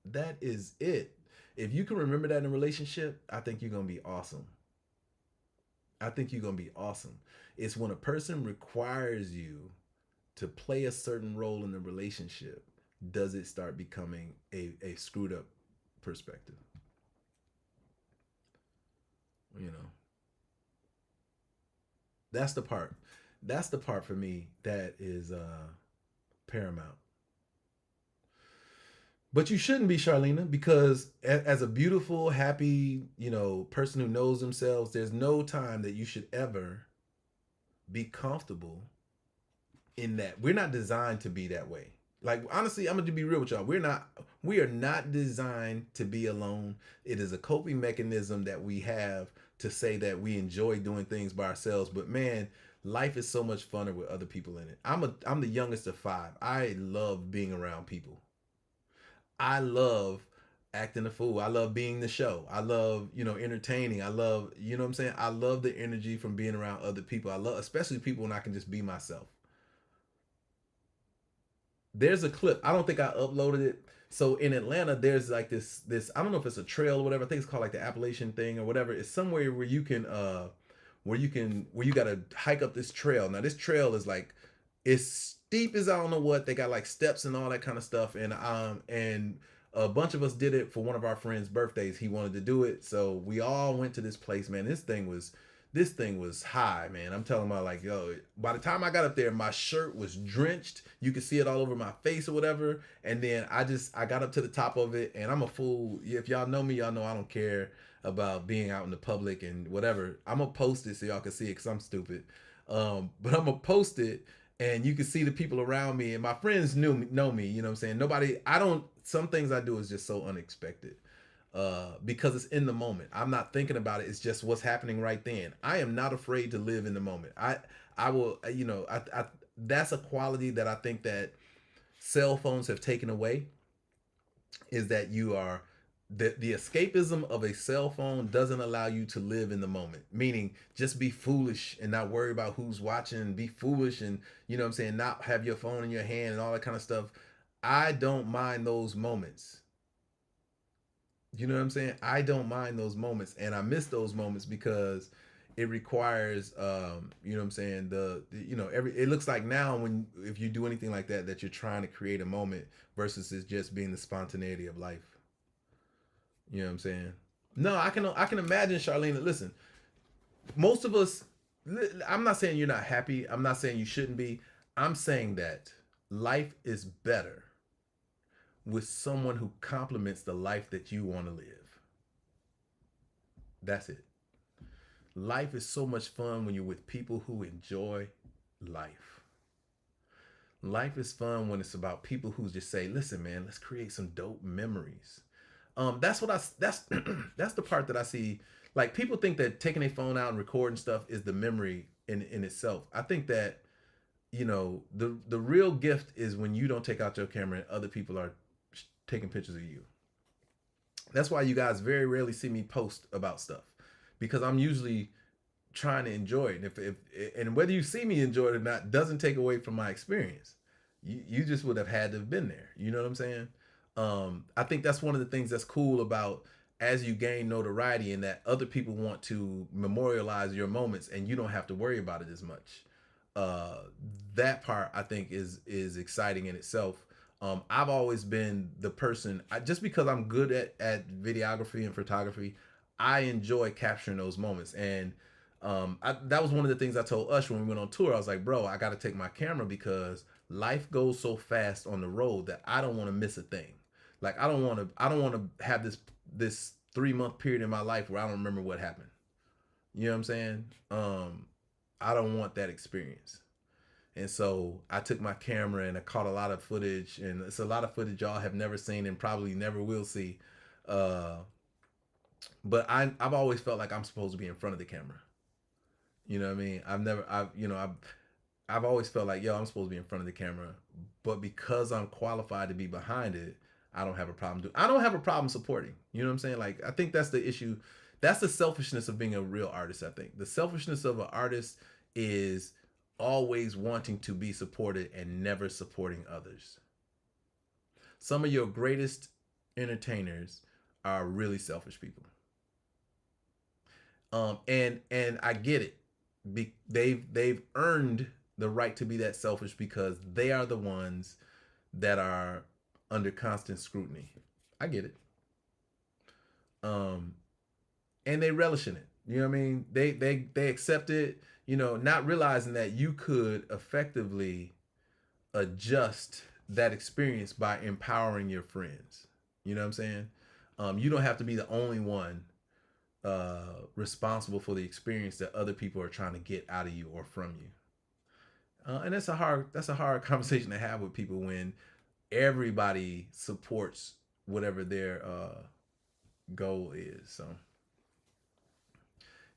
That is it. If you can remember that in a relationship, I think you're going to be awesome. I think you're going to be awesome. It's when a person requires you to play a certain role in the relationship, does it start becoming a screwed up perspective? You know, that's the part. That's the part for me that is paramount. But you shouldn't be, Charlena, because as a beautiful, happy, person who knows themselves, there's no time that you should ever be comfortable in that. We're not designed to be that way. Like honestly, I'm gonna be real with y'all. We are not designed to be alone. It is a coping mechanism that we have to say that we enjoy doing things by ourselves. But man, life is so much funner with other people in it. I'm the youngest of five. I love being around people. I love acting a fool. I love being the show. I love, entertaining. I love, what I'm saying? I love the energy from being around other people. I love especially people when I can just be myself. There's a clip. I don't think I uploaded it. So in Atlanta, there's like this. I don't know if it's a trail or whatever. I think it's called like the Appalachian thing or whatever. It's somewhere where you can where you gotta hike up this trail. Now this trail is like it's steep as I don't know what. They got like steps and all that kind of stuff. And a bunch of us did it for one of our friends' birthdays. He wanted to do it, so we all went to this place. Man, this thing was high, man. I'm telling my like, yo, by the time I got up there, my shirt was drenched. You could see it all over my face or whatever. And then I got up to the top of it, and I'm a fool. If y'all know me, y'all know I don't care about being out in the public and whatever. I'm gonna post it so y'all can see it because I'm stupid. But I'm gonna post it and you can see the people around me and my friends know me, you know what I'm saying? Some things I do is just so unexpected. Because it's in the moment. I'm not thinking about it. It's just what's happening right then. I am not afraid to live in the moment. I will, that's a quality that I think that cell phones have taken away is that you are the escapism of a cell phone doesn't allow you to live in the moment. Meaning just be foolish and not worry about who's watching, be foolish and what I'm saying, not have your phone in your hand and all that kind of stuff. I don't mind those moments. You know what I'm saying? I don't mind those moments, and I miss those moments because it requires, you know what I'm saying? Every it looks like now when if you do anything like that, that you're trying to create a moment versus it's just being the spontaneity of life. You know what I'm saying? No, I can imagine, Charlene. Listen, most of us. I'm not saying you're not happy. I'm not saying you shouldn't be. I'm saying that life is better with someone who complements the life that you want to live. That's it. Life is so much fun when you're with people who enjoy life. Life is fun when it's about people who just say, "Listen, man, let's create some dope memories." That's what I that's that's the part that I see. Like people think that taking a phone out and recording stuff is the memory in itself. I think that the real gift is when you don't take out your camera and other people are taking pictures of you. That's why you guys very rarely see me post about stuff because I'm usually trying to enjoy it. If and whether you see me enjoy it or not doesn't take away from my experience. You just would have had to have been there. You know what I'm saying? I think that's one of the things that's cool about as you gain notoriety and that other people want to memorialize your moments and you don't have to worry about it as much. Uh, that part I think is exciting in itself. I've always been the person just because I'm good at videography and photography, I enjoy capturing those moments. And that was one of the things I told Ush when we went on tour. I was like, bro, I got to take my camera because life goes so fast on the road that I don't want to miss a thing. Like I don't want to have this 3 month period in my life where I don't remember what happened. You know what I'm saying? I don't want that experience. And so I took my camera and I caught a lot of footage, and it's a lot of footage y'all have never seen and probably never will see. Uh, but I've always felt like I'm supposed to be in front of the camera. You know what I mean? I've always felt like, yo, I'm supposed to be in front of the camera, but because I'm qualified to be behind it, I don't have a problem I don't have a problem supporting. You know what I'm saying? Like I think that's the issue. That's the selfishness of being a real artist, I think. The selfishness of an artist is always wanting to be supported and never supporting others. Some of your greatest entertainers are really selfish people. And I get it. They've earned the right to be that selfish because they are the ones that are under constant scrutiny. I get it. Um, and they relish in it. You know what I mean? They accept it. Not realizing that you could effectively adjust that experience by empowering your friends. You know what I'm saying? You don't have to be the only one responsible for the experience that other people are trying to get out of you or from you. And that's a hard conversation to have with people when everybody supports whatever their goal is. So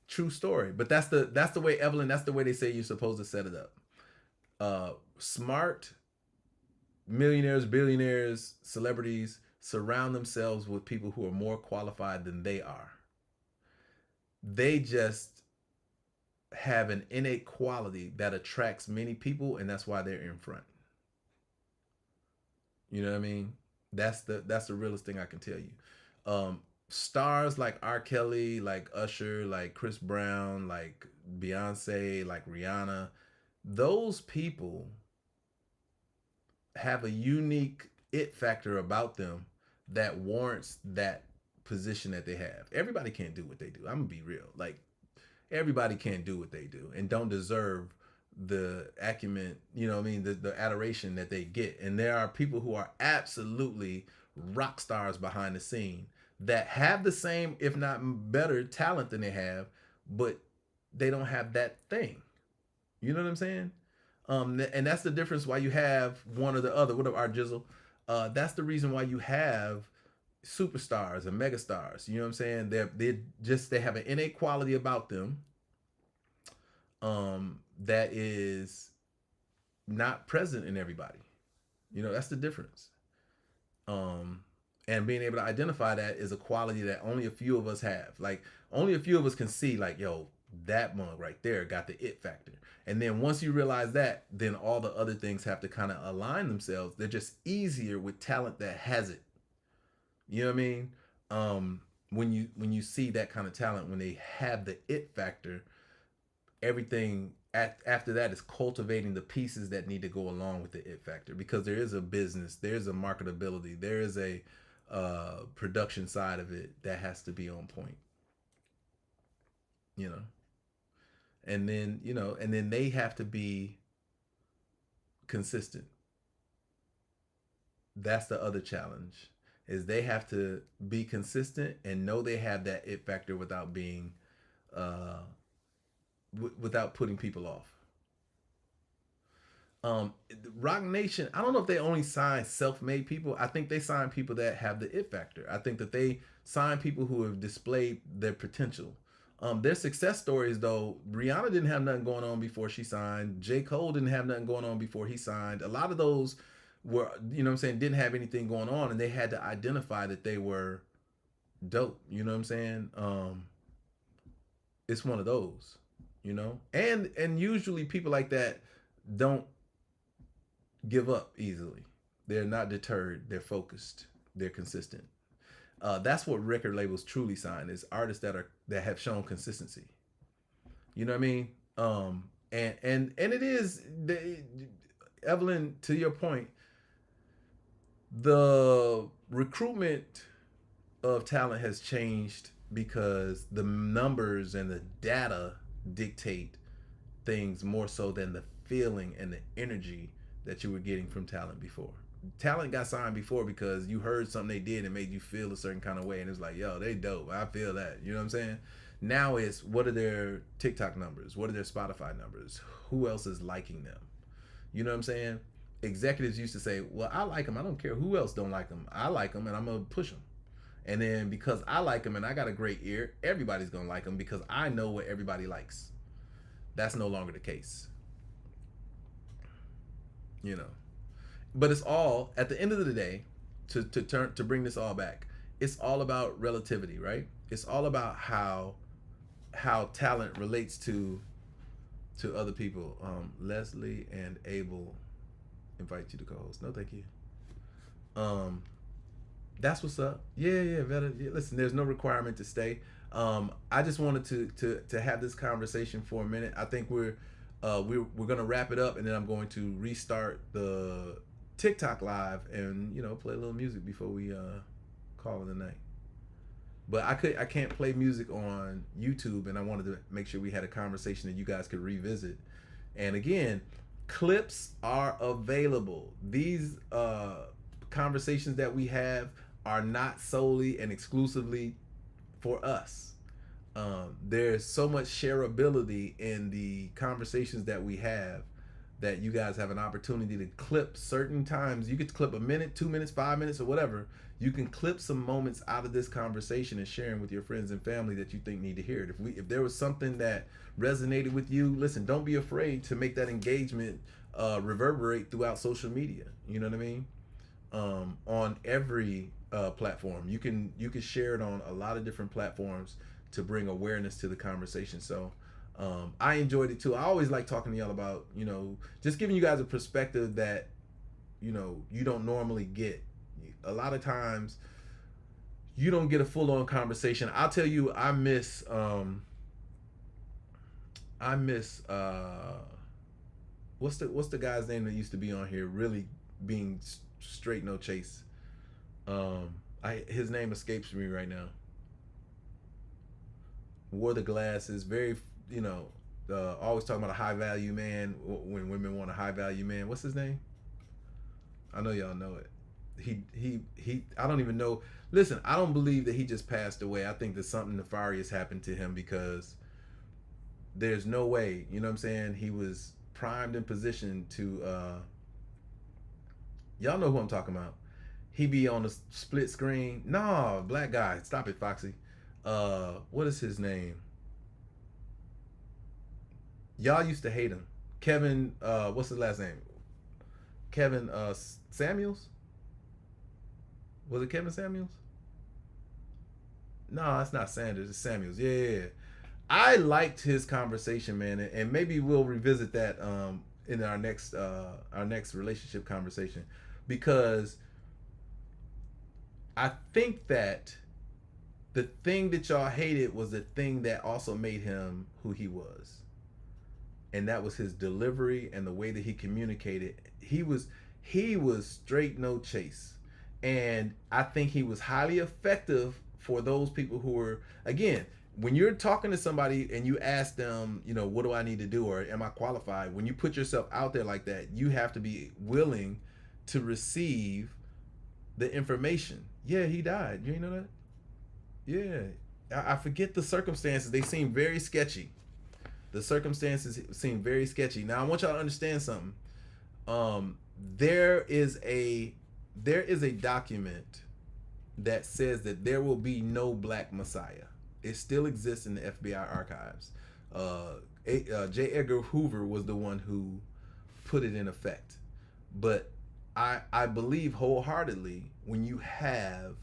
true story. But that's the way, Evelyn. That's the way they say you're supposed to set it up. Smart millionaires, billionaires, celebrities surround themselves with people who are more qualified than they are. They just have an innate quality that attracts many people, and that's why they're in front. You know what I mean? That's the realest thing I can tell you. Stars like R. Kelly, like Usher, like Chris Brown, like Beyonce, like Rihanna, those people have a unique it factor about them that warrants that position that they have. Everybody can't do what they do. I'm gonna be real. Like, everybody can't do what they do and don't deserve the acumen, the adoration that they get. And there are people who are absolutely rock stars behind the scene that have the same, if not better, talent than they have, but they don't have that thing. You know what I'm saying? And that's the difference why you have one or the other. What up, Art Jizzle? That's the reason why you have superstars and megastars. You know what I'm saying? They have an innate quality about them that is not present in everybody. That's the difference. And being able to identify that is a quality that only a few of us have. Like, only a few of us can see, like, yo, that mug right there got the it factor. And then once you realize that, then all the other things have to kind of align themselves. They're just easier with talent that has it. You know what I mean? When you see that kind of talent, when they have the it factor, everything after that is cultivating the pieces that need to go along with the it factor, because there is a business, there's a marketability, there is a production side of it that has to be on point. You know, and then they have to be consistent. That's the other challenge, is they have to be consistent and know they have that it factor without being without putting people off. Rock Nation, I don't know if they only sign self-made people. I think they sign people that have the it factor. I think that they sign people who have displayed their potential. Their success stories, though, Rihanna didn't have nothing going on before she signed. J. Cole didn't have nothing going on before he signed. A lot of those were, you know what I'm saying, didn't have anything going on, and they had to identify that they were dope. You know what I'm saying? It's one of those, and usually people like that don't give up easily. They're not deterred. They're focused. They're consistent. That's what record labels truly sign, is artists that have shown consistency. You know what I mean? And it is Evelyn, to your point, the recruitment of talent has changed because the numbers and the data dictate things more so than the feeling and the energy that you were getting from talent before. Talent got signed before because you heard something they did and made you feel a certain kind of way, and it's like, yo, they dope. I feel that. You know what I'm saying? Now it's, what are their TikTok numbers? What are their Spotify numbers? Who else is liking them? You know what I'm saying? Executives used to say, well, I like them. I don't care who else don't like them. I like them, and I'm going to push them. And then because I like them and I got a great ear, everybody's going to like them because I know what everybody likes. That's no longer the case. You know. But it's all, at the end of the day, to bring this all back, it's all about relativity, right? It's all about how talent relates to other people. Leslie and Abel invite you to co-host. No, thank you. That's what's up. Yeah, better. Yeah, listen, there's no requirement to stay. I just wanted to have this conversation for a minute. I think we're gonna wrap it up, and then I'm going to restart the TikTok live and play a little music before we call it a night. But I can't play music on YouTube, and I wanted to make sure we had a conversation that you guys could revisit. And again, clips are available. These conversations that we have are not solely and exclusively for us. There's so much shareability in the conversations that we have that you guys have an opportunity to clip certain times. You could clip a minute, 2 minutes, 5 minutes, or whatever. You can clip some moments out of this conversation and share them with your friends and family that you think need to hear it. If there was something that resonated with you, listen, don't be afraid to make that engagement reverberate throughout social media. You know what I mean? On every platform, you can share it on a lot of different platforms to bring awareness to the conversation. So I enjoyed it too. I always like talking to y'all about, just giving you guys a perspective that, you don't normally get. A lot of times you don't get a full-on conversation. I'll tell you, I miss what's the guy's name that used to be on here really being straight no chase. His name escapes me right now. Wore the glasses, very, always talking about a high value man when women want a high value man. What's his name? I know y'all know it. He I don't even know. Listen, I don't believe that he just passed away. I think that something nefarious happened to him, because there's no way, you know what I'm saying? He was primed in position to y'all know who I'm talking about. He be on the split screen. Nah, black guy. Stop it, Foxy. What is his name? Y'all used to hate him. Kevin, what's his last name? Kevin Samuels? Was it Kevin Samuels? No, it's not Sanders. It's Samuels. Yeah. I liked his conversation, man, and maybe we'll revisit that in our next relationship conversation, because I think that the thing that y'all hated was the thing that also made him who he was, and that was his delivery and the way that he communicated. He was straight no chase, and I think he was highly effective for those people who were, again, when you're talking to somebody and you ask them, what do I need to do, or am I qualified? When you put yourself out there like that, you have to be willing to receive the information. Yeah, he died. You ain't know that? Yeah. I forget the circumstances. They seem very sketchy. The circumstances seem very sketchy. Now, I want y'all to understand something. There is a document that says that there will be no Black Messiah. It still exists in the FBI archives. J. Edgar Hoover was the one who put it in effect. But I believe wholeheartedly, when you have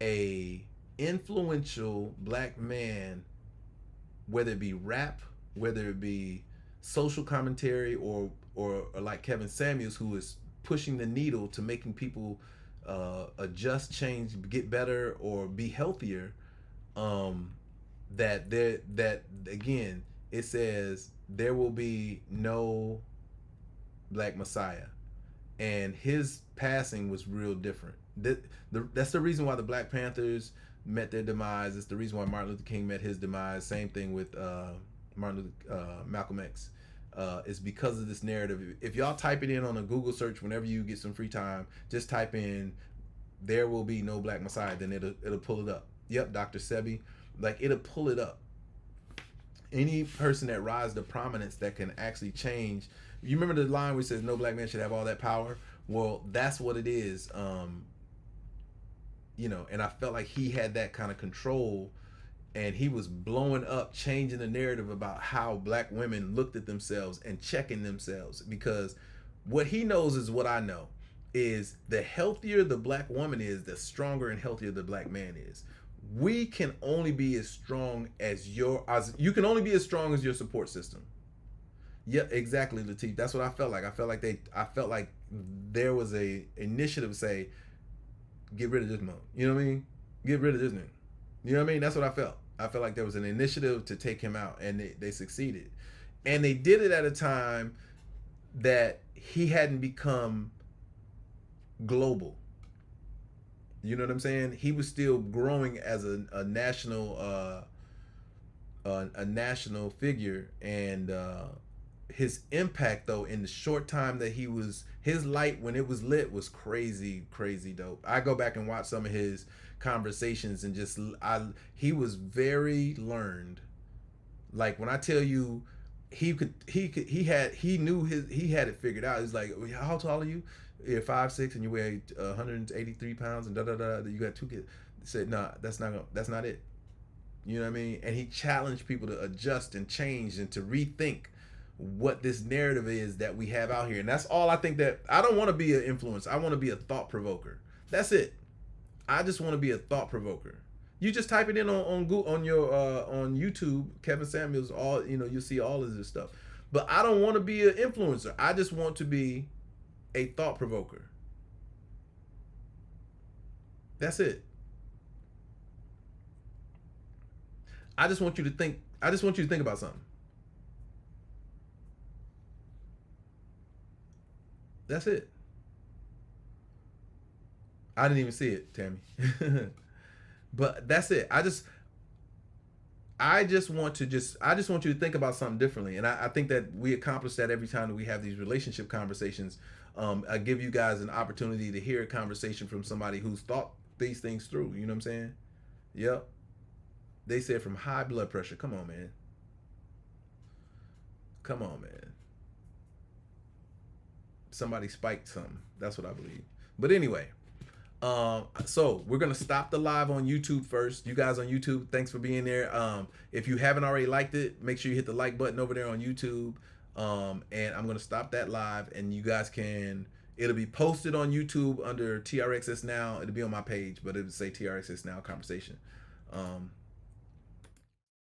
a influential Black man, whether it be rap, whether it be social commentary, or like Kevin Samuels, who is pushing the needle to making people adjust, change, get better, or be healthier, that again, it says there will be no Black Messiah, and his passing was real different. That's the reason why the Black Panthers met their demise. It's the reason why Martin Luther King met his demise. Same thing with Malcolm X. Is because of this narrative. If y'all type it in on a Google search whenever you get some free time, just type in "there will be no Black Messiah," then it'll pull it up. Yep, Dr. Sebi, like, it'll pull it up. Any person that rises to prominence that can actually change. You remember the line where it says no Black man should have all that power? Well, that's what it is. And I felt like he had that kind of control, and he was blowing up, changing the narrative about how Black women looked at themselves and checking themselves, because what he knows is what I know, is the healthier the Black woman is, the stronger and healthier the Black man is. We can only be as strong as you can only be as strong as your support system. Yeah, exactly, Latif. That's what I felt like. I felt like there was a initiative to say, get rid of this monk. You know what I mean? Get rid of this nigga. You know what I mean? That's what I felt. I felt like there was an initiative to take him out, and they succeeded. And they did it at a time that he hadn't become global. You know what I'm saying? He was still growing as a national figure, and his impact, though, in the short time that his light when it was lit was crazy dope. I go back and watch some of his conversations, and he was very learned. Like, when I tell you, he knew he had it figured out. He's like, "Well, how tall are you? You're 5'6" and you weigh 183 pounds and da da da. You got two kids. He said, "Nah, that's not it." You know what I mean? And he challenged people to adjust and change and to rethink what this narrative is that we have out here. And that's all I think. That I don't want to be an influencer. I want to be a thought provoker. That's it. I just want to be a thought provoker. You just type it in on Google, on your on YouTube, Kevin Samuels. All you'll see all of this stuff. But I don't want to be an influencer. I just want to be a thought provoker. That's it. I just want you to think. I just want you to think about something. That's it. I didn't even see it, Tammy. But that's it. I just want you to think about something differently. And I think that we accomplish that every time that we have these relationship conversations. I give you guys an opportunity to hear a conversation from somebody who's thought these things through. You know what I'm saying? Yep. They said from high blood pressure. Come on, man. Come on, man. Somebody spiked something. That's what I believe. But anyway, so we're gonna stop the live on YouTube first. You guys on YouTube, thanks for being there. If you haven't already liked it, make sure you hit the like button over there on YouTube. And I'm gonna stop that live, and you guys can. It'll be posted on YouTube under TRXSNow. It'll be on my page, but it'll say TRXSNow Conversation.